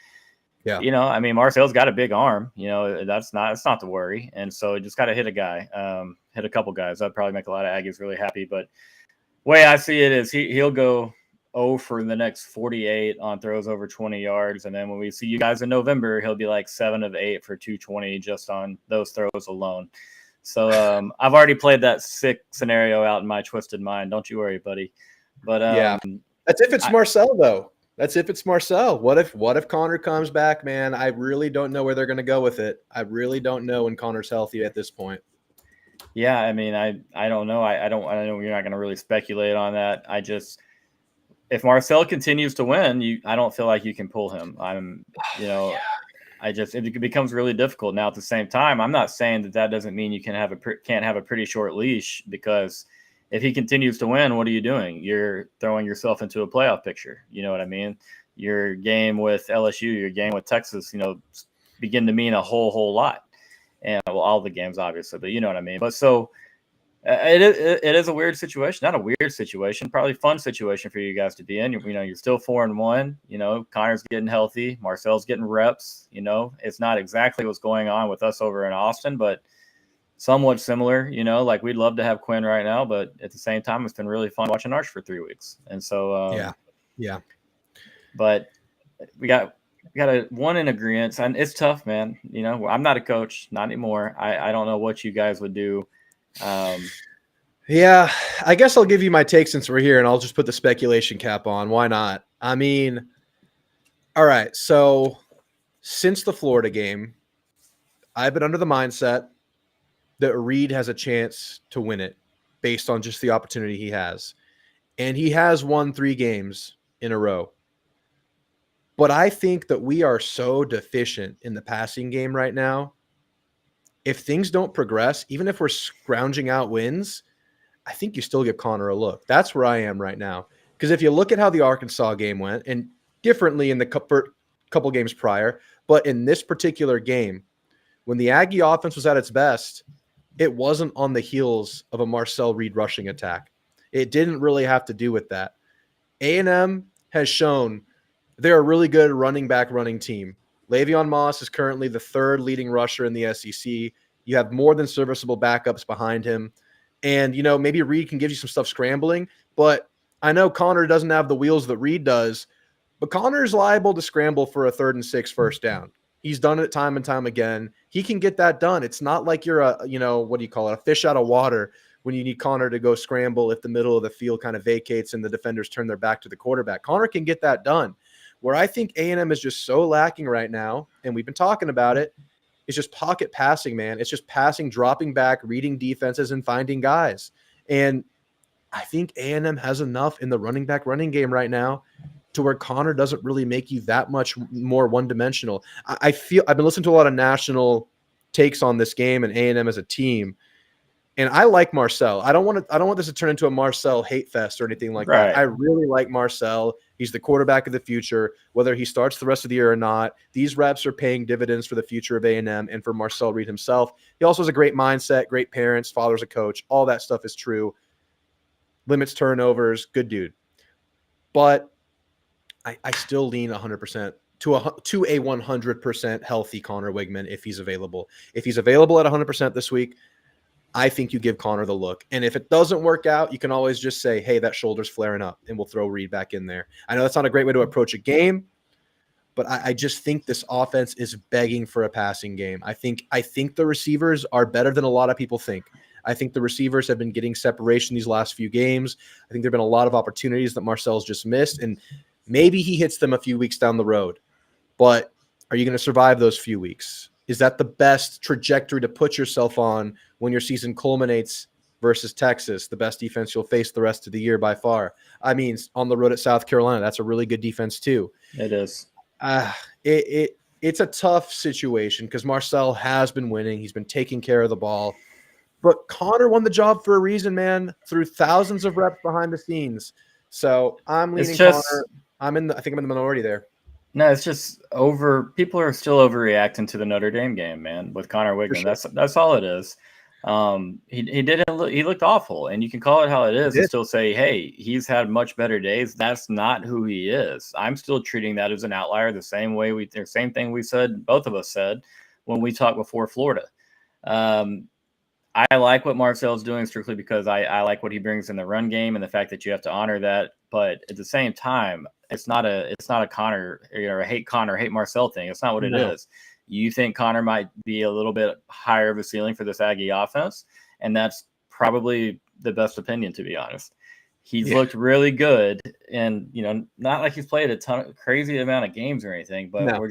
yeah, I mean, Marcel's got a big arm, it's not to worry. And so you just got to hit a guy, hit a couple guys. That'd probably make a lot of Aggies really happy. But the way I see it is he'll go 0 for the next 48 on throws over 20 yards. And then when we see you guys in November, he'll be like 7 of 8 for 220 just on those throws alone. So I've already played that sick scenario out in my twisted mind. Don't you worry, buddy. But yeah, that's if it's Marcel, though. That's if it's Marcel. What if Connor comes back, man? I really don't know where they're going to go with it. I really don't know when Connor's healthy at this point. Yeah, I mean, I don't know. I know you're not going to really speculate on that. If Marcel continues to win, I don't feel like you can pull him. It becomes really difficult. Now, at the same time, I'm not saying that doesn't mean you can't have a pretty short leash, because if he continues to win, what are you doing? You're throwing yourself into a playoff picture. You know what I mean? Your game with LSU, your game with Texas, begin to mean a whole lot. And all the games, obviously, but you know what I mean. But so it is a weird situation, not a weird situation, probably fun situation for you guys to be in. You're still 4-1. Connor's getting healthy, Marcel's getting reps. It's not exactly what's going on with us over in Austin, but somewhat similar. Like we'd love to have Quinn right now, but at the same time, it's been really fun watching Arch for 3 weeks. And so yeah. But we got one in agreement, and it's tough, man. I'm not a coach, not anymore. I don't know what you guys would do. Yeah, I guess I'll give you my take since we're here, and I'll just put the speculation cap on. Why not? I mean, all right. So since the Florida game, I've been under the mindset that Reed has a chance to win it based on just the opportunity he has. And he has won 3 games in a row. But I think that we are so deficient in the passing game right now. If things don't progress, even if we're scrounging out wins, I think you still give Connor a look. That's where I am right now. Because if you look at how the Arkansas game went, and differently in the couple games prior, but in this particular game, when the Aggie offense was at its best, it wasn't on the heels of a Marcel Reed rushing attack. It didn't really have to do with that. A&M has shown they're a really good running team. Le'Veon Moss is currently the third leading rusher in the SEC. You have more than serviceable backups behind him. And, maybe Reed can give you some stuff scrambling, but I know Connor doesn't have the wheels that Reed does, but Connor's liable to scramble for a 3rd and 6 first down. He's done it time and time again. He can get that done. It's not like you're a fish out of water when you need Connor to go scramble if the middle of the field kind of vacates and the defenders turn their back to the quarterback. Connor can get that done. Where I think A&M is just so lacking right now, and we've been talking about it, is just pocket passing, man. It's just passing, dropping back, reading defenses, and finding guys. And I think A&M has enough in the running game right now to where Connor doesn't really make you that much more one-dimensional. I feel I've been listening to a lot of national takes on this game and A&M as a team, and I like Marcel. I don't want this to turn into a Marcel hate fest or anything like that. I really like Marcel. He's the quarterback of the future. Whether he starts the rest of the year or not, these reps are paying dividends for the future of A&M and for Marcel Reed himself. He also has a great mindset, great parents, father's a coach. All that stuff is true. Limits turnovers, good dude. But I still lean 100% to a 100% healthy Connor Wigman if he's available. If he's available at 100% this week, I think you give Connor the look. And if it doesn't work out, you can always just say, hey, that shoulder's flaring up, and we'll throw Reed back in there. I know that's not a great way to approach a game, but I just think this offense is begging for a passing game. I think the receivers are better than a lot of people think. I think the receivers have been getting separation these last few games. I think there have been a lot of opportunities that Marcel's just missed, and maybe he hits them a few weeks down the road. But are you going to survive those few weeks? Is that the best trajectory to put yourself on when your season culminates versus Texas, the best defense you'll face the rest of the year by far? I mean, on the road at South Carolina, that's a really good defense too. It is. It's a tough situation because Marcel has been winning. He's been taking care of the ball. But Connor won the job for a reason, man, through thousands of reps behind the scenes. So I'm leaning Connor. I think I'm in the minority there. No, it's just people are still overreacting to the Notre Dame game, man, with Connor Wigman. Sure. That's all it is. He looked awful, and you can call it how it is and still say, hey, he's had much better days. That's not who he is. I'm still treating that as an outlier the same thing we said, both of us said when we talked before Florida. I like what Marcel's doing strictly because I like what he brings in the run game and the fact that you have to honor that. But at the same time, it's not a Connor, a hate Connor, hate Marcel thing. It's not what it is. You think Connor might be a little bit higher of a ceiling for this Aggie offense, and that's probably the best opinion, to be honest. He's looked really good, and not like he's played a crazy amount of games or anything, but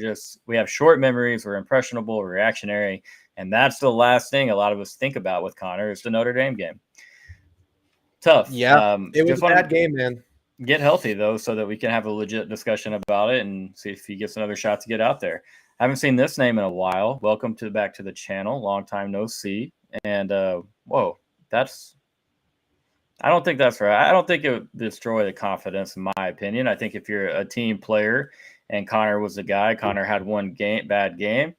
we have short memories, we're impressionable, we're reactionary, and that's the last thing a lot of us think about with Connor is the Notre Dame game. Tough. Yeah, it was a bad game, man. Get healthy, though, so that we can have a legit discussion about it and see if he gets another shot to get out there. I haven't seen this name in a while. Welcome back to the channel. Long time no see. And, whoa, I don't think that's right. I don't think it would destroy the confidence, in my opinion. I think if you're a team player and Connor was the guy, Connor had one bad game,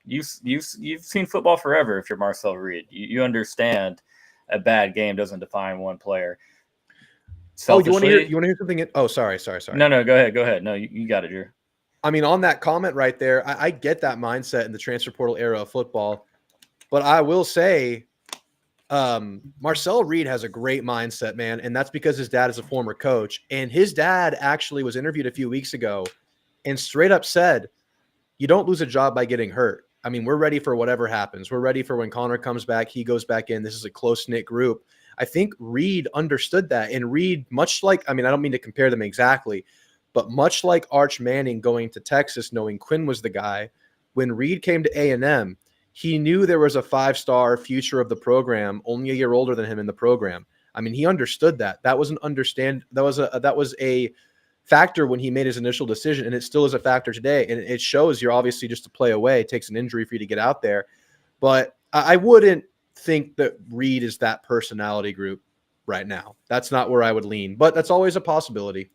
you've seen football forever if you're Marcel Reed. You understand a bad game doesn't define one player. You want to hear something? Sorry. No, go ahead. No, you got it, Drew. I mean, on that comment right there, I get that mindset in the transfer portal era of football, but I will say Marcel Reed has a great mindset, man, and that's because his dad is a former coach, and his dad actually was interviewed a few weeks ago and straight up said, you don't lose a job by getting hurt. I mean, we're ready for whatever happens. We're ready for when Connor comes back, he goes back in. This is a close-knit group. I think Reed understood that, and Reed, much like, I don't mean to compare them exactly, but much like Arch Manning going to Texas, knowing Quinn was the guy, when Reed came to A&M, he knew there was a 5-star future of the program, only a year older than him in the program. I mean, he understood that. That was a factor when he made his initial decision, and it still is a factor today. And it shows you're obviously just a play away. It takes an injury for you to get out there. But I wouldn't think that Reed is that personality group right now. That's not where I would lean, but that's always a possibility.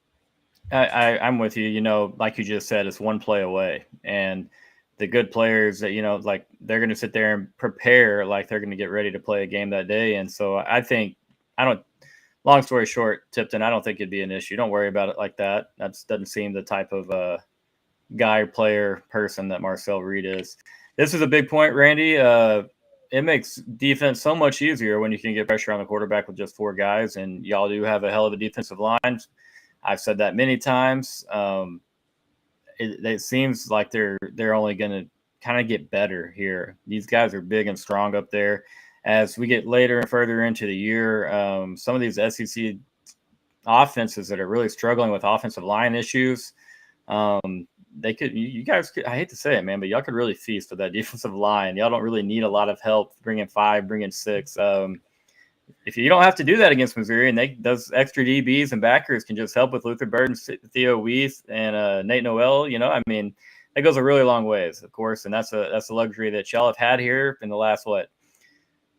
I'm with you. You know, like you just said, it's one play away. And the good players that, you know, like they're going to sit there and prepare like they're going to get ready to play a game that day. And so I think, long story short, Tipton, I don't think it'd be an issue. Don't worry about it like that. That doesn't seem the type of guy, player, person that Marcel Reed is. This is a big point, Randy. It makes defense so much easier when you can get pressure on the quarterback with just 4 guys, and y'all do have a hell of a defensive line. I've said that many times. It seems like they're only going to kind of get better here. These guys are big and strong up there. As we get later and further into the year, some of these SEC offenses that are really struggling with offensive line issues, you guys could, I hate to say it, man, but y'all could really feast with that defensive line. Y'all don't really need a lot of help bringing 5, bringing 6. If you don't have to do that against Missouri, and those extra DBs and backers can just help with Luther Burden, Theo Weiss, and Nate Noel, you know, I mean, that goes a really long ways, of course, and that's a luxury that y'all have had here in the last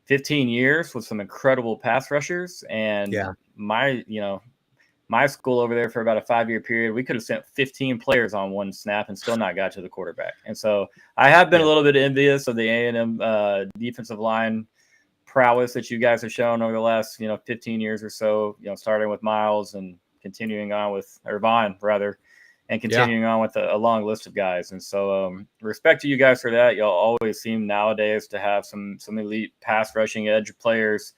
15 years with some incredible pass rushers. And my school over there for about a 5-year period, we could have sent 15 players on one snap and still not got to the quarterback. And so I have been a little bit envious of the A&M defensive line prowess that you guys have shown over the last 15 years or so, starting with Miles and continuing on with Vaughn rather, and continuing on with a long list of guys. And so respect to you guys for that. Y'all always seem nowadays to have some elite pass rushing edge players.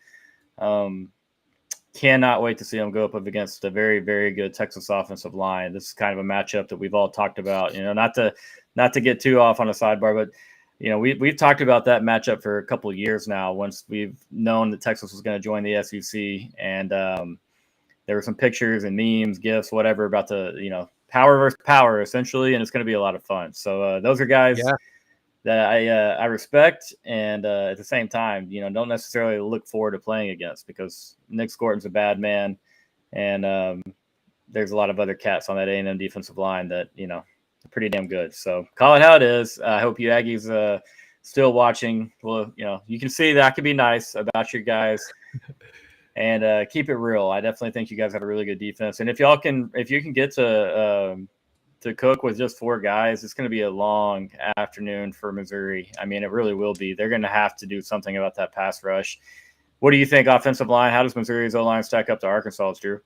Cannot wait to see them go up against a very, very good Texas offensive line. This is kind of a matchup that we've all talked about, not to get too off on a sidebar, but we've talked about that matchup for a couple of years now. Once we've known that Texas was going to join the SEC, and there were some pictures and memes, gifs, whatever about the power versus power essentially, and it's going to be a lot of fun. So those are guys that I respect, and at the same time, don't necessarily look forward to playing against, because Nick Scorton's a bad man, and there's a lot of other cats on that A&M defensive line that are pretty damn good. So call it how it is. I hope you Aggies still watching. Well, you can see that I can be nice about your guys, and keep it real. I definitely think you guys have a really good defense, and if you can get to cook with just 4 guys, it's going to be a long afternoon for Missouri. I mean, it really will be. They're going to have to do something about that pass rush. What do you think, offensive line? How does Missouri's O-line stack up to Arkansas's, Drew?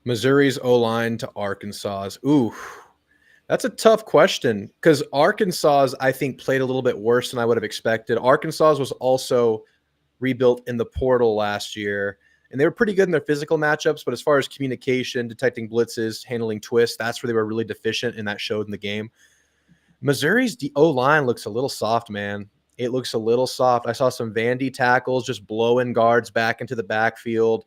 Missouri's O-line to Arkansas's. Ooh, that's a tough question, because Arkansas's, I think, played a little bit worse than I would have expected. Arkansas's was also rebuilt in the portal last year, and they were pretty good in their physical matchups, but as far as communication, detecting blitzes, handling twists, that's where they were really deficient, and that showed in the game. Missouri's O-line looks a little soft, man. It looks a little soft. I saw some Vandy tackles just blowing guards back into the backfield.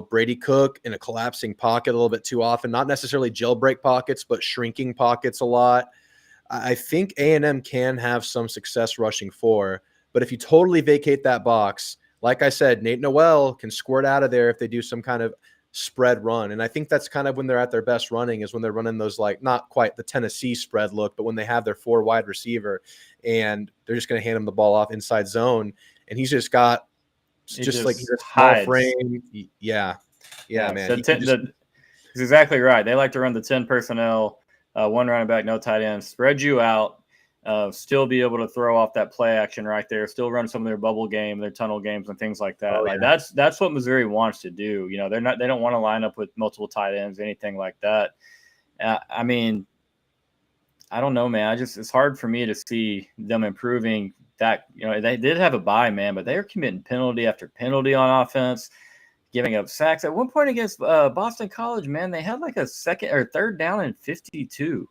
Brady Cook in a collapsing pocket a little bit too often, not necessarily jailbreak pockets, but shrinking pockets a lot. I think A&M can have some success rushing 4, but if you totally vacate that box, like I said, Nate Noel can squirt out of there if they do some kind of spread run. And I think that's kind of when they're at their best running, is when they're running those, not quite the Tennessee spread look, but when they have their 4 wide receiver and they're just going to hand him the ball off inside zone. And he's just got like he's a small frame. Yeah, man. He's exactly right. They like to run the 10 personnel, 1 running back, no tight end, spread you out. Still be able to throw off that play action right there, still run some of their bubble game, their tunnel games and things like that. That's what Missouri wants to do. They don't want to line up with multiple tight ends, anything like that. I mean, I don't know, man. It's hard for me to see them improving that. They did have a bye, man, but they are committing penalty after penalty on offense, giving up sacks. At one point against Boston College, man, they had like a second or third down and 52.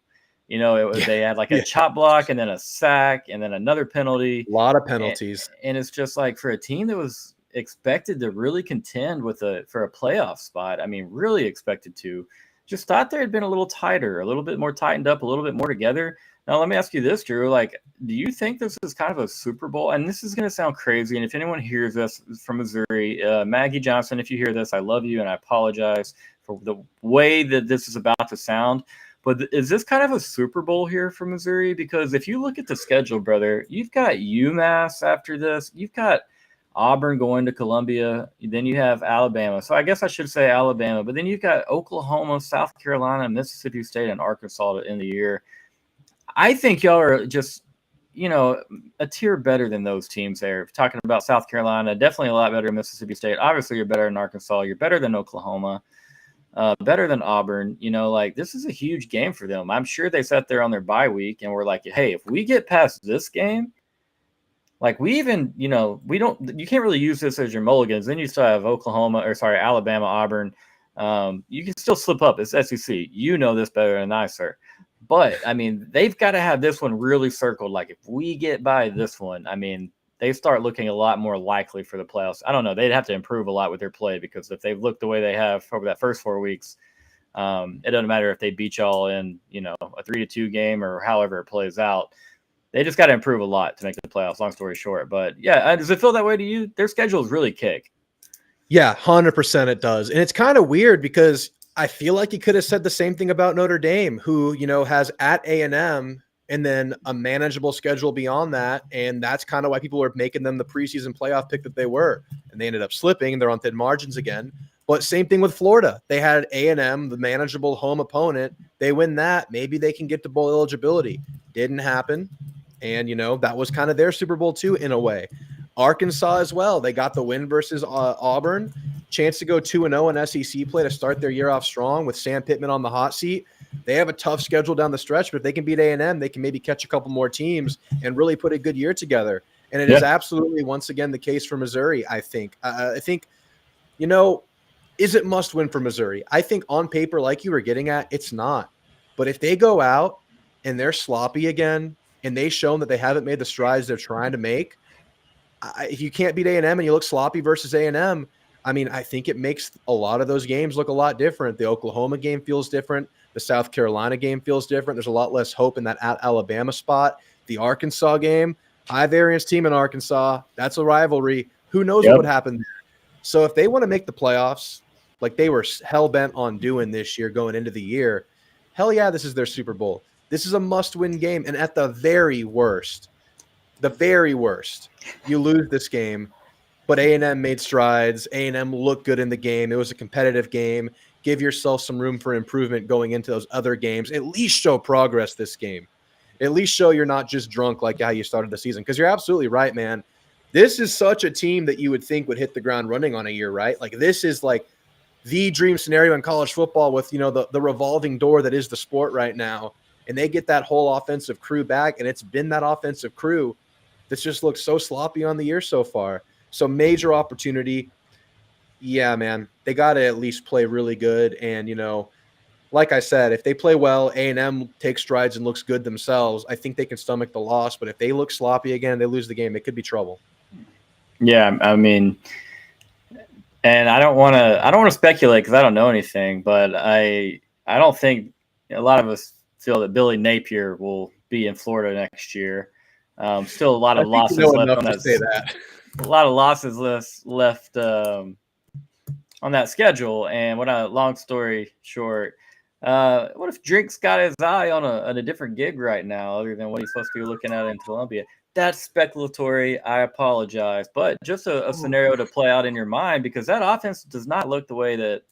They had like a chop block and then a sack and then another penalty. A lot of penalties. And it's just like, for a team that was expected to really contend for a playoff spot, I mean, really expected to, just thought there had been a little tighter, a little bit more tightened up, a little bit more together. Now, let me ask you this, Drew. Do you think this is kind of a Super Bowl? And this is going to sound crazy. And if anyone hears this from Missouri, Maggie Johnson, if you hear this, I love you and I apologize for for the way that this is about to sound. But is this kind of a Super Bowl here for Missouri? Because if you look at the schedule, brother, you've got UMass after this. You've got Auburn going to Columbia. Then you have Alabama. So I guess I should say Alabama. But then you've got Oklahoma, South Carolina, Mississippi State, and Arkansas to end the year. I think y'all are just, a tier better than those teams there. Talking about South Carolina, definitely a lot better than Mississippi State. Obviously, you're better than Arkansas. You're better than Oklahoma. Better than Auburn. This is a huge game for them. I'm sure they sat there on their bye week and were like, hey, if we get past this game, you can't really use this as your mulligans. Then you still have Alabama, Auburn. You can still slip up. It's SEC. You know this better than I, sir. But, they've got to have this one really circled. Like, if we get by this one, they start looking a lot more likely for the playoffs. I don't know. They'd have to improve a lot with their play, because if they've looked the way they have over that first 4 weeks, it doesn't matter if they beat y'all in, a 3-2 game or however it plays out. They just got to improve a lot to make the playoffs, long story short. But, yeah, does it feel that way to you? Their schedule is really kick. Yeah, 100% it does. And it's kind of weird because I feel like you could have said the same thing about Notre Dame, who, has at A&M and then a manageable schedule beyond that. And that's kind of why people are making them the preseason playoff pick that they were. And they ended up slipping. They're on thin margins again. But same thing with Florida. They had A&M, the manageable home opponent. They win that. Maybe they can get to bowl eligibility. Didn't happen. And, that was kind of their Super Bowl too, in a way. Arkansas as well. They got the win versus Auburn. Chance to go 2-0 in SEC play to start their year off strong with Sam Pittman on the hot seat. They have a tough schedule down the stretch, but if they can beat A&M, they can maybe catch a couple more teams and really put a good year together. And it is absolutely, once again, the case for Missouri, I think. Is it must win for Missouri? I think on paper, like you were getting at, it's not. But if they go out and they're sloppy again and they've shown that they haven't made the strides they're trying to make, if you can't beat A&M and you look sloppy versus A&M, I think it makes a lot of those games look a lot different. The Oklahoma game feels different. The South Carolina game feels different. There's a lot less hope in that at Alabama spot. The Arkansas game, high variance team in Arkansas. That's a rivalry. Who knows what would happen? So if they want to make the playoffs, like they were hell-bent on doing this year going into the year, hell yeah, this is their Super Bowl. This is a must-win game. And at the very worst, you lose this game. But A&M made strides. A&M looked good in the game. It was a competitive game. Give yourself some room for improvement going into those other games. At least show progress this game. At least show you're not just drunk like how you started the season. Because you're absolutely right, man. This is such a team that you would think would hit the ground running on a year, right? Like, this is like the dream scenario in college football with, the revolving door that is the sport right now. And they get that whole offensive crew back, and it's been that offensive crew that's just looked so sloppy on the year so far. So major opportunity. Yeah, man, they got to at least play really good. And, like I said, if they play well, A&M takes strides and looks good themselves, I think they can stomach the loss. But if they look sloppy again, they lose the game, it could be trouble. Yeah, and I don't want to speculate because I don't know anything, but I don't think a lot of us feel that Billy Napier will be in Florida next year. Still a lot of losses left on that. A lot of losses left on that schedule. And long story short, what if Drink's got his eye on a different gig right now other than what he's supposed to be looking at in Columbia? That's speculatory. I apologize. But just a scenario to play out in your mind, because that offense does not look the way that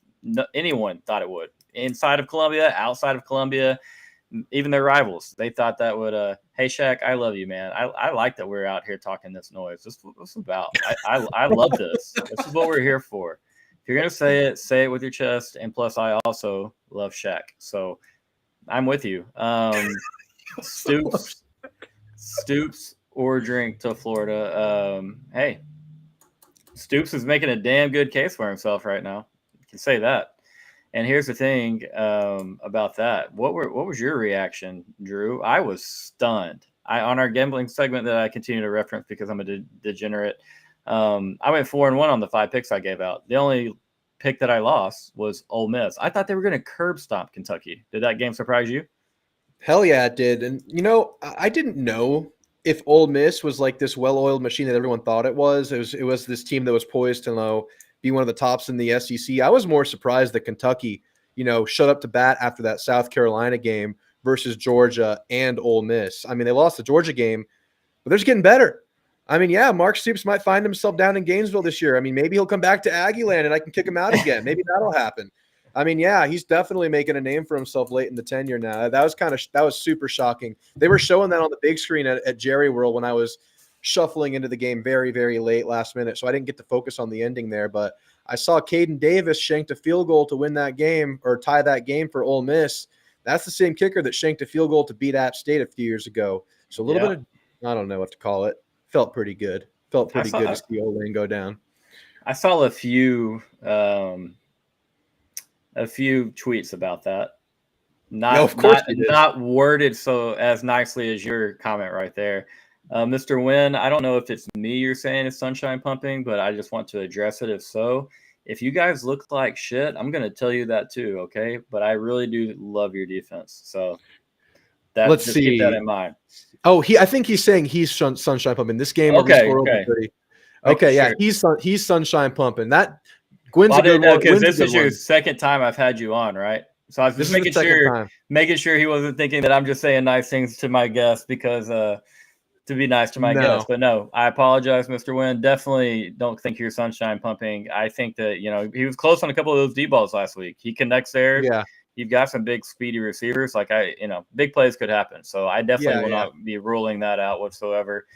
anyone thought it would. Inside of Columbia, outside of Columbia, even their rivals, they thought that would, hey, Shaq, I love you, man. I like that we're out here talking this noise. This is what it's about. I love this. This is what we're here for. If you're going to say it with your chest. And plus, I also love Shaq. So I'm with you. Stoops or Drink to Florida. Hey, Stoops is making a damn good case for himself right now. You can say that. And here's the thing about that. What was your reaction, Drew? I was stunned. On our gambling segment that I continue to reference because I'm a degenerate, I went 4-1 on the 5 picks I gave out. The only pick that I lost was Ole Miss. I thought they were going to curb stomp Kentucky. Did that game surprise you? Hell yeah, it did. And, I didn't know if Ole Miss was like this well-oiled machine that everyone thought it was. It was this team that was poised to be one of the tops in the SEC. I was more surprised that Kentucky shut up to bat after that South Carolina game versus Georgia and Ole Miss. I mean, they lost the Georgia game, but they're just getting better. I mean, yeah, Mark Stoops might find himself down in Gainesville this year. I mean, maybe he'll come back to Aggieland and I can kick him out again. Maybe that'll happen. I mean, yeah, he's definitely making a name for himself late in the tenure now. That was super shocking. They were showing that on the big screen at Jerry World when I was shuffling into the game very, very late last minute. So I didn't get to focus on the ending there, but I saw Caden Davis shanked a field goal to win that game or tie that game for Ole Miss. That's the same kicker that shanked a field goal to beat App State a few years ago. So a little bit of, I don't know what to call it. Felt pretty good. Felt pretty good to see Olin go down. I saw a few tweets about that. Not worded so as nicely as your comment right there. Mr. Wynn, I don't know if it's me you're saying is sunshine pumping, but I just want to address it. If so, if you guys look like shit, I'm going to tell you that too, okay? But I really do love your defense. So let's keep that in mind. Oh, I think he's saying he's sunshine pumping. This game, okay. Okay, yeah, sure. He's sunshine pumping. That Gwynn's a good one. Because this is your second time I've had you on, right? So I was just making sure he wasn't thinking that I'm just saying nice things to my guests because to be nice to my guests. But no, I apologize, Mr. Wynn. Definitely don't think you're sunshine pumping. I think that, he was close on a couple of those deep balls last week. He connects there. Yeah. You've got some big speedy receivers. Big plays could happen. So I definitely will not be ruling that out whatsoever.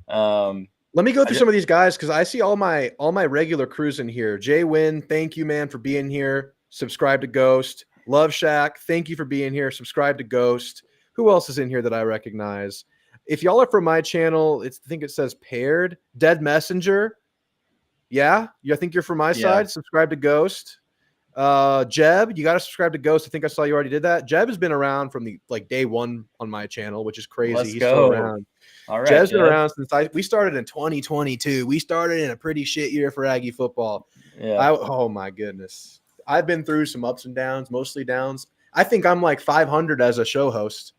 Let me go through some of these guys because I see all my regular crews in here. Jay Wynn, thank you, man, for being here. Subscribe to Ghost. Love Shack, thank you for being here. Subscribe to Ghost. Who else is in here that I recognize? If y'all are from my channel, I think it says paired. Dead Messenger. Yeah, I think you're from my side. Subscribe to Ghost. Jeb, you got to subscribe to Ghost. I think I saw you already did that. Jeb has been around from the day one on my channel, which is crazy. He's still around. All right, Jeb's been around since we started in 2022. We started in a pretty shit year for Aggie football. Yeah. Oh my goodness. I've been through some ups and downs, mostly downs. I think I'm like 500 as a show host.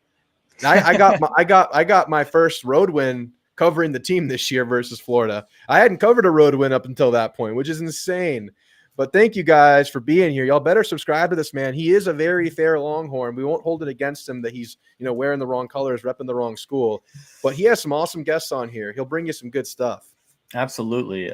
I got my first road win covering the team this year versus Florida. I hadn't covered a road win up until that point, which is insane. But thank you guys for being here. Y'all better subscribe to this man. He is a very fair Longhorn. We won't hold it against him that he's, wearing the wrong colors, repping the wrong school. But he has some awesome guests on here. He'll bring you some good stuff. Absolutely.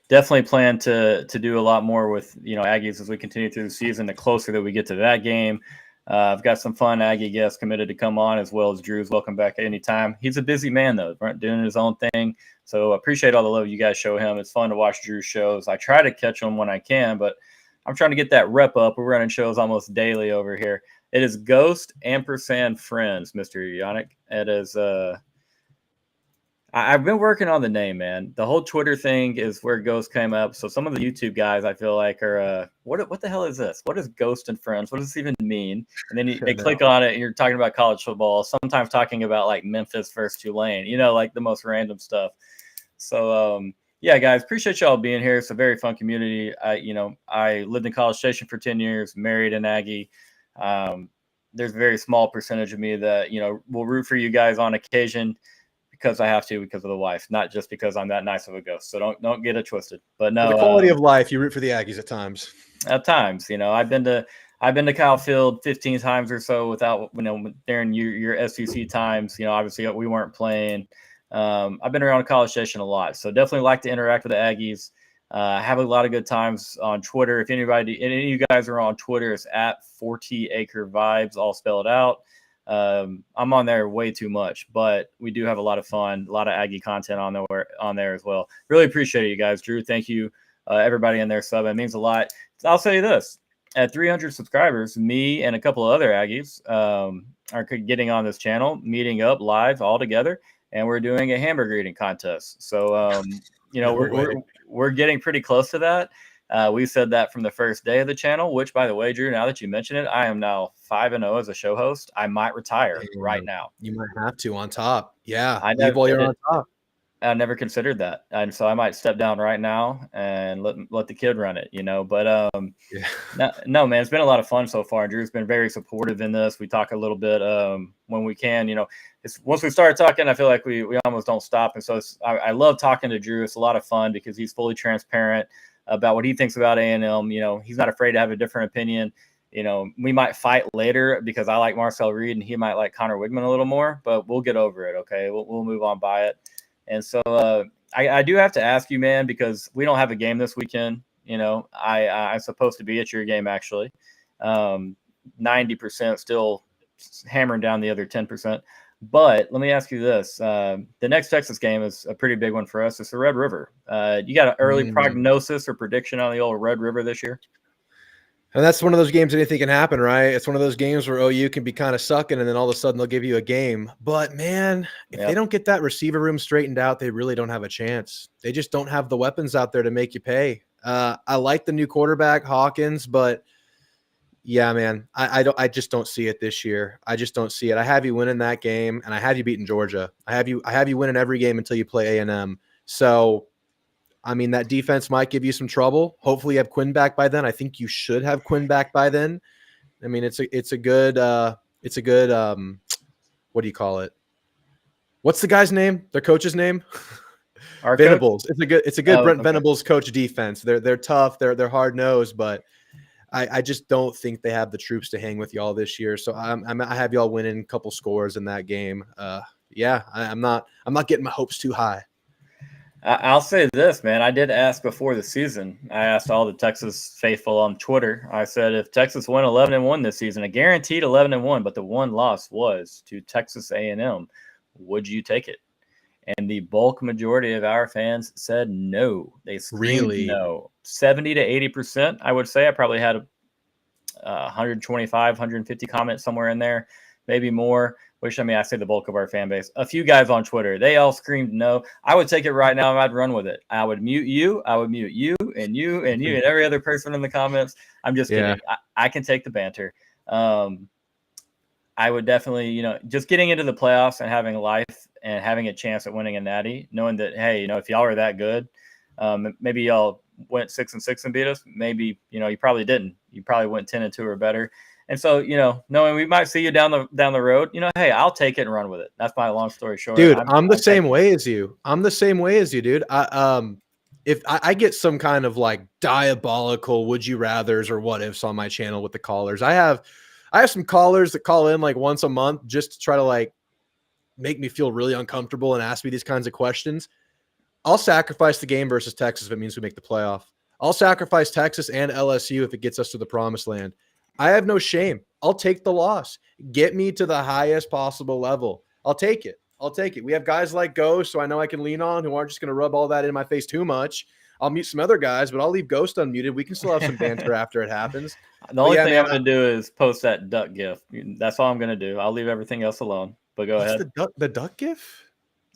Definitely plan to do a lot more with, Aggies as we continue through the season. The closer that we get to that game, I've got some fun Aggie guests committed to come on, as well as Drew's welcome back at any time. He's a busy man, though, doing his own thing. So I appreciate all the love you guys show him. It's fun to watch Drew's shows. I try to catch them when I can, but I'm trying to get that rep up. We're running shows almost daily over here. It is Ghost & Friends, Mr. Yannick. It is I've been working on the name, man. The whole Twitter thing is where Ghost came up. So some of the YouTube guys I feel like are what the hell is this? What is Ghost & Friends? What does this even mean? And then they click on it and you're talking about college football, sometimes talking about like Memphis versus Tulane, like the most random stuff. So yeah, guys, appreciate y'all being here. It's a very fun community. I lived in College Station for 10 years, married an Aggie. There's a very small percentage of me that, will root for you guys on occasion because I have to, because of the wife, not just because I'm that nice of a ghost. So don't get it twisted. But no, the quality of life, you root for the Aggies at times. At times, I've been to Kyle Field 15 times or so without, during your SEC times. Obviously we weren't playing. I've been around College Station a lot, so definitely like to interact with the Aggies. Have a lot of good times on Twitter. If any of you guys are on Twitter, it's at 40 Acre Vibes, all spelled out. I'm on there way too much, but we do have a lot of fun, a lot of Aggie content on there as well. Really appreciate it, you guys. Drew, thank you, everybody in there sub. It means a lot. I'll say this: at 300 subscribers, me and a couple of other Aggies are getting on this channel, meeting up live all together, and we're doing a hamburger eating contest. So, we're getting pretty close to that. We said that from the first day of the channel, which, by the way, Drew, now that you mention it, I am now 5-0 as a show host. I might retire right now. You might have to on top. Yeah. You're on top. I never considered that. And so I might step down right now and let the kid run it, But no, man, it's been a lot of fun so far. Drew's been very supportive in this. We talk a little bit when we can, once we start talking, I feel like we almost don't stop. And so I love talking to Drew. It's a lot of fun because he's fully transparent about what he thinks about A&M. He's not afraid to have a different opinion. we might fight later because I like Marcel Reed and he might like Connor Wigman a little more, but we'll get over it. Okay. We'll move on by it. And so I do have to ask you, man, because we don't have a game this weekend. I'm supposed to be at your game, actually. 90% still hammering down the other 10%. But let me ask you this. The next Texas game is a pretty big one for us. It's the Red River. You got an early prognosis or prediction on the old Red River this year? And that's one of those games anything can happen, right? It's one of those games where OU can be kind of sucking, and then all of a sudden they'll give you a game. But, man, if they don't get that receiver room straightened out, they really don't have a chance. They just don't have the weapons out there to make you pay. I like the new quarterback, Hawkins, but, yeah, man, I just don't see it this year. I just don't see it. I have you winning that game, and I have you beating Georgia. I have you winning every game until you play A&M. So, I mean, that defense might give you some trouble. Hopefully you have Quinn back by then. I think you should have Quinn back by then. I mean, it's a good what do you call it? What's the guy's name? Their coach's name? Venables. It's a good Brent Venables coach defense. They're tough. They're hard nosed, but I just don't think they have the troops to hang with y'all this year. So I have y'all winning a couple scores in that game. I'm not getting my hopes too high. I'll say this, man. I did ask before the season. I asked all the Texas faithful on Twitter. I said, if Texas went 11-1 this season, a guaranteed 11-1, but the one loss was to Texas A&M, would you take it? And the bulk majority of our fans said no. They screamed no. 70 to 80%, I would say. I probably had 125, 150 comments somewhere in there, maybe more. Which, I mean, I say the bulk of our fan base. A few guys on Twitter, they all screamed no. I would take it right now and I'd run with it. I would mute you. I would mute you and you and you and every other person in the comments. I'm just kidding. I can take the banter. I would definitely, just getting into the playoffs and having life and having a chance at winning a natty, knowing that, hey, if y'all are that good, maybe y'all went 6-6 and beat us. Maybe, you probably didn't. You probably went 10-2 or better. And so, knowing we might see you down the road, hey, I'll take it and run with it. That's my long story short. Dude, I'm the same way as you. I'm the same way as you, dude. If I get some kind of like diabolical would you rathers or what ifs on my channel with the callers, I have some callers that call in like once a month just to try to like make me feel really uncomfortable and ask me these kinds of questions. I'll sacrifice the game versus Texas if it means we make the playoff. I'll sacrifice Texas and LSU if it gets us to the promised land. I have no shame. I'll take the loss. Get me to the highest possible level. I'll take it. We have guys like Ghost, so I know I can lean on, who aren't just going to rub all that in my face too much. I'll mute some other guys, but I'll leave Ghost unmuted. We can still have some banter after it happens. The only thing I'm going to do is post that duck gif. That's all I'm going to do. I'll leave everything else alone. But go ahead. The duck gif?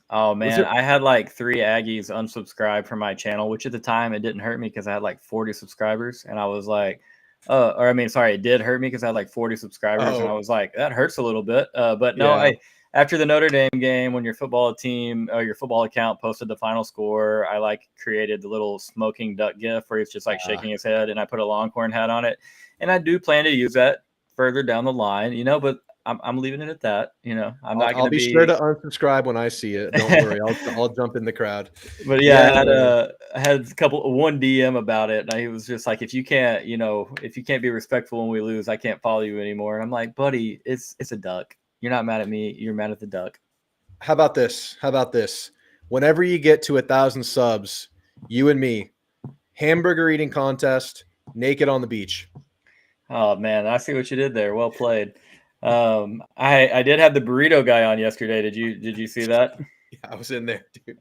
Oh, man. I had like 3 Aggies unsubscribe from my channel, which at the time it didn't hurt me because I had like 40 subscribers. And I was like, it did hurt me because I had like 40 subscribers, and I was like, that hurts a little bit. But no, after the Notre Dame game, when your football team or your football account posted the final score, I created the little smoking duck gif where it's just like shaking his head, and I put a Longhorn hat on it. And I do plan to use that further down the line, but I'm leaving it at that. I'll be sure to unsubscribe when I see it. Don't worry, I'll jump in the crowd. But I had one DM about it, and he was just like, if you can't be respectful when we lose, I can't follow you anymore. And I'm like, buddy, it's a duck. You're not mad at me. You're mad at the duck. How about this? Whenever you get to 1,000 subs, you and me, hamburger eating contest, naked on the beach. Oh man, I see what you did there. Well played. I did have the burrito guy on yesterday. Did you see that? Yeah, I was in there, dude.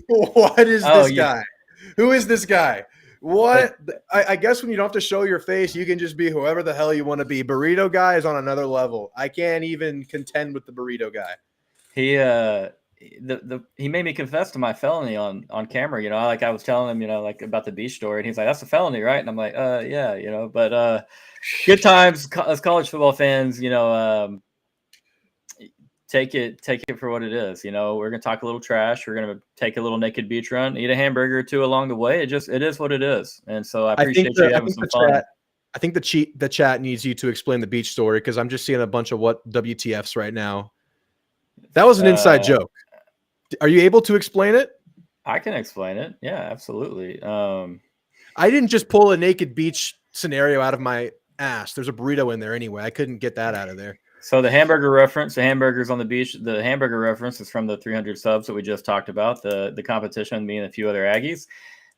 What is this guy? Who is this guy? What? I guess when you don't have to show your face, you can just be whoever the hell you want to be. Burrito guy is on another level. I can't even contend with the burrito guy. He made me confess to my felony on camera. I was telling him, about the beach story, and he's like, "That's a felony, right?" And I'm like, yeah, But good times as college football fans. Take it for what it is. We're gonna talk a little trash. We're gonna take a little naked beach run, eat a hamburger or two along the way. It is what it is. And so I appreciate you having some fun. I think the chat needs you to explain the beach story, because I'm just seeing a bunch of what WTFs right now. That was an inside joke. Are you able to explain it? I can explain it. Yeah, absolutely. I didn't just pull a naked beach scenario out of my ass. There's a burrito in there anyway. I couldn't get that out of there. So the hamburger reference, the hamburgers on the beach, the hamburger reference is from the 300 subs that we just talked about, the competition, me and a few other Aggies.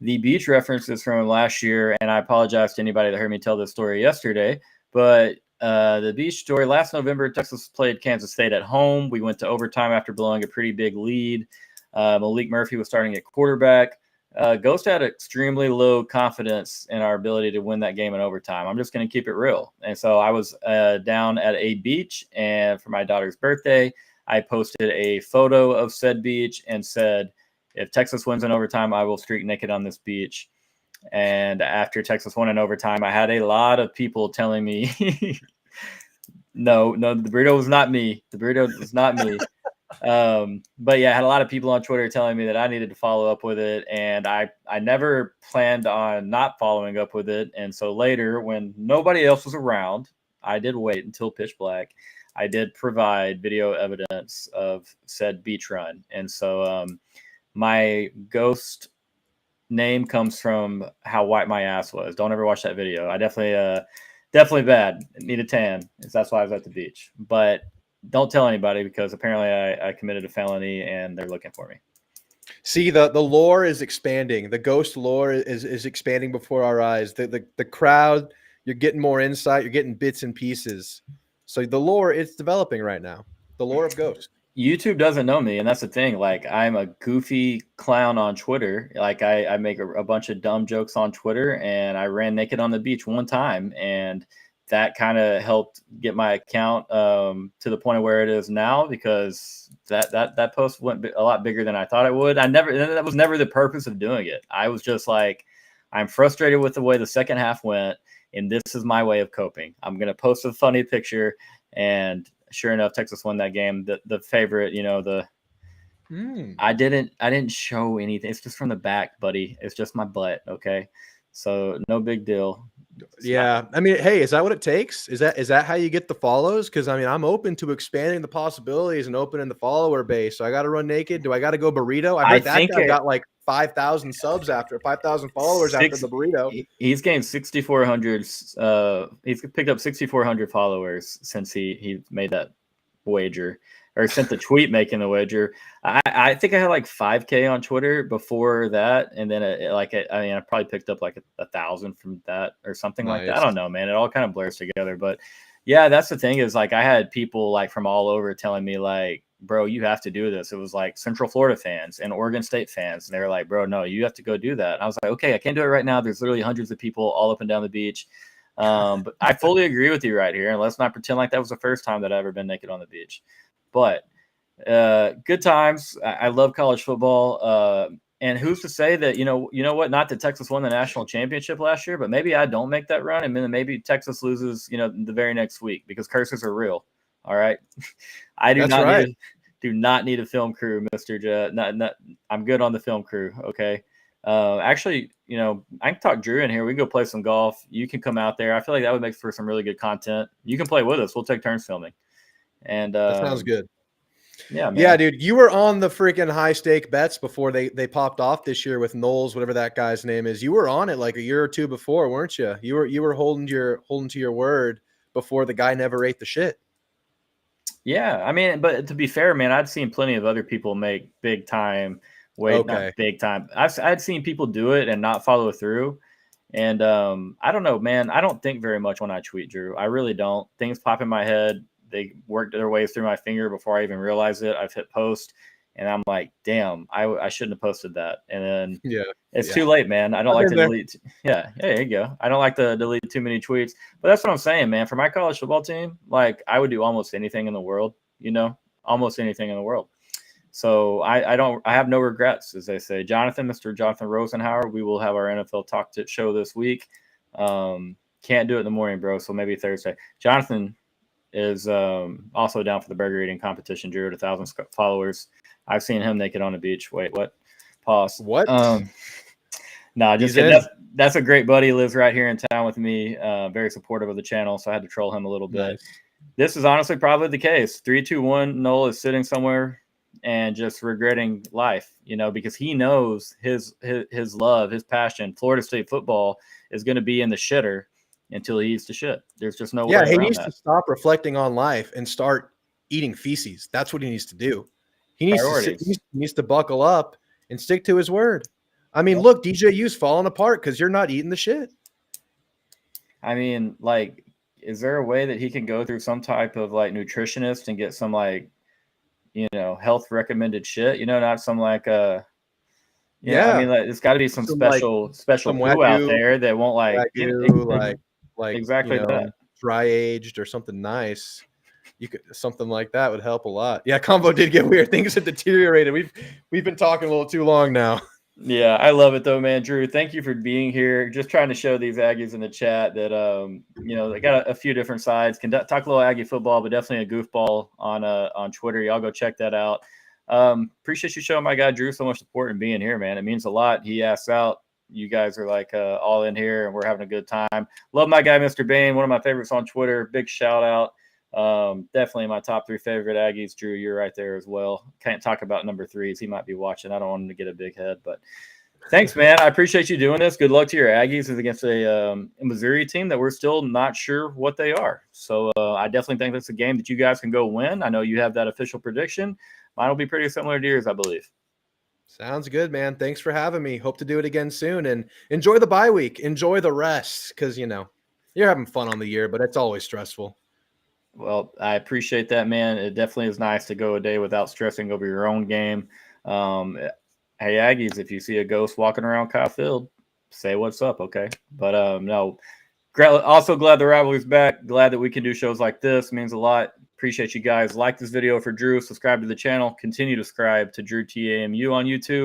The beach reference is from last year, and I apologize to anybody that heard me tell this story yesterday, but the beach story, last November, Texas played Kansas State at home. We went to overtime after blowing a pretty big lead. Malik Murphy was starting at quarterback. Ghost had extremely low confidence in our ability to win that game in overtime. I'm just going to keep it real. And so I was down at a beach, and for my daughter's birthday, I posted a photo of said beach and said, if Texas wins in overtime, I will streak naked on this beach. And after Texas won in overtime, I had a lot of people telling me, no, the burrito was not me. The burrito was not me. But yeah, I had a lot of people on Twitter telling me that I needed to follow up with it, and I never planned on not following up with it. And so later, when nobody else was around, I did wait until pitch black. I did provide video evidence of said beach run. And so my ghost name comes from how white my ass was. Don't ever watch that video. I definitely bad. Need a tan. That's why I was at the beach. But don't tell anybody, because apparently I committed a felony and they're looking for me. See, the lore is expanding. The ghost lore is expanding before our eyes. The crowd, you're getting more insight. You're getting bits and pieces. So the lore is developing right now. The lore of Ghost. YouTube doesn't know me, and that's the thing. Like, I'm a goofy clown on Twitter. Like, I make a bunch of dumb jokes on Twitter, and I ran naked on the beach one time, and that kind of helped get my account to the point of where it is now, because that post went a lot bigger than I thought it would. That was never the purpose of doing it. I was just like, I'm frustrated with the way the second half went, and this is my way of coping. I'm going to post a funny picture, and sure enough, Texas won that game. The favorite, I didn't show anything. It's just from the back, buddy. It's just my butt. Okay. So no big deal. Yeah. I mean, hey, is that what it takes? Is that how you get the follows? Because I mean, I'm open to expanding the possibilities and opening the follower base. So I got to run naked. Do I got to go burrito? I heard that guy got like 5,000 subs after 5,000 followers after the burrito. He's gained 6,400. He's picked up 6,400 followers since he made that wager, or sent the tweet making the wager. I think I had like 5K on Twitter before that, and then I probably picked up like 1,000 from that or something like that. I don't know, man. It all kind of blurs together, but yeah, that's the thing is, like, I had people like from all over telling me like, bro, you have to do this. It was like Central Florida fans and Oregon State fans, and they were like, bro, no, you have to go do that. And I was like, okay, I can't do it right now. There's literally hundreds of people all up and down the beach. But I fully agree with you right here, and let's not pretend like that was the first time that I've ever been naked on the beach. But good times. I love college football. And who's to say that, you know what, not that Texas won the national championship last year, but maybe I don't make that run, and then maybe Texas loses, the very next week, because curses are real. All right. I do not need a film crew, Mr. J. I'm good on the film crew. Okay. Actually, I can talk Drew in here. We can go play some golf. You can come out there. I feel like that would make for some really good content. You can play with us. We'll take turns filming. And that sounds good. Yeah, man. Yeah, dude. You were on the freaking high stake bets before they popped off this year with Knowles, whatever that guy's name is. You were on it like a year or two before, weren't you? You were holding to your word before the guy never ate the shit. Yeah, I mean, but to be fair, man, I'd seen plenty of other people make big time. Not big time. I'd seen people do it and not follow through. And I don't know, man. I don't think very much when I tweet, Drew. I really don't. Things pop in my head. They work their way through my finger before I even realize it. I've hit post, and I'm like, damn, I shouldn't have posted that. And then it's too late, man. I don't like to delete. Yeah, there you go. I don't like to delete too many tweets. But that's what I'm saying, man. For my college football team, like, I would do almost anything in the world, almost anything in the world. So I have no regrets, as they say. Mr. Jonathan Rosenhauer, we will have our NFL Talk show this week. Can't do it in the morning, bro. So maybe Thursday. Jonathan is also down for the burger eating competition. Drew at 1,000 followers. I've seen him naked on the beach. Wait, what? Pause. What? No, just kidding. That's a great buddy. Lives right here in town with me. Very supportive of the channel, so I had to troll him a little bit. Nice. This is honestly probably the case. 3, 2, 1. Noel is sitting somewhere and just regretting life, because he knows his love, his passion. Florida State football is going to be in the shitter until he eats the shit. There's just no way Yeah, he around needs that. to stop reflecting on life and start eating feces. That's what he needs to do. He needs to sit, Priorities. he needs to buckle up and stick to his word. I mean, Yep. look, DJU's falling apart because you're not eating the shit. I mean, like, is there a way that he can go through some type of like nutritionist and get some like, health recommended shit? Not some like I Yeah, mean, like, it's got to be some some like special some poo out wagyu, there that won't like wagyu, exactly that. dry aged or something nice. You could something like that would help a lot. Yeah, combo did get weird. Things have deteriorated. We've been talking a little too long now. Yeah, I love it though, man. Drew, thank you for being here. Just trying to show these Aggies in the chat that they got a few different sides. Can talk a little Aggie football, but definitely a goofball on Twitter. Y'all go check that out. Appreciate you showing my guy Drew so much support and being here, man. It means a lot. He asks out. You guys are like all in here, and we're having a good time. Love my guy, Mr. Bain, one of my favorites on Twitter. Big shout out. Definitely my top 3 favorite Aggies. Drew, you're right there as well. Can't talk about number 3s. He might be watching. I don't want him to get a big head, but thanks, man. I appreciate you doing this. Good luck to your Aggies against a Missouri team that we're still not sure what they are. So I definitely think that's a game that you guys can go win. I know you have that official prediction. Mine will be pretty similar to yours, I believe. Sounds good, man. Thanks for having me. Hope to do it again soon. And enjoy the bye week. Enjoy the rest because, you're having fun on the year, but it's always stressful. Well, I appreciate that, man. It definitely is nice to go a day without stressing over your own game. Hey, Aggies, if you see a ghost walking around Kyle Field, say what's up, okay? But no, also glad the rivalry's back. Glad that we can do shows like this. Means a lot. Appreciate you guys. Like this video for Drew. Subscribe to the channel. Continue to subscribe to Drew TAMU on YouTube.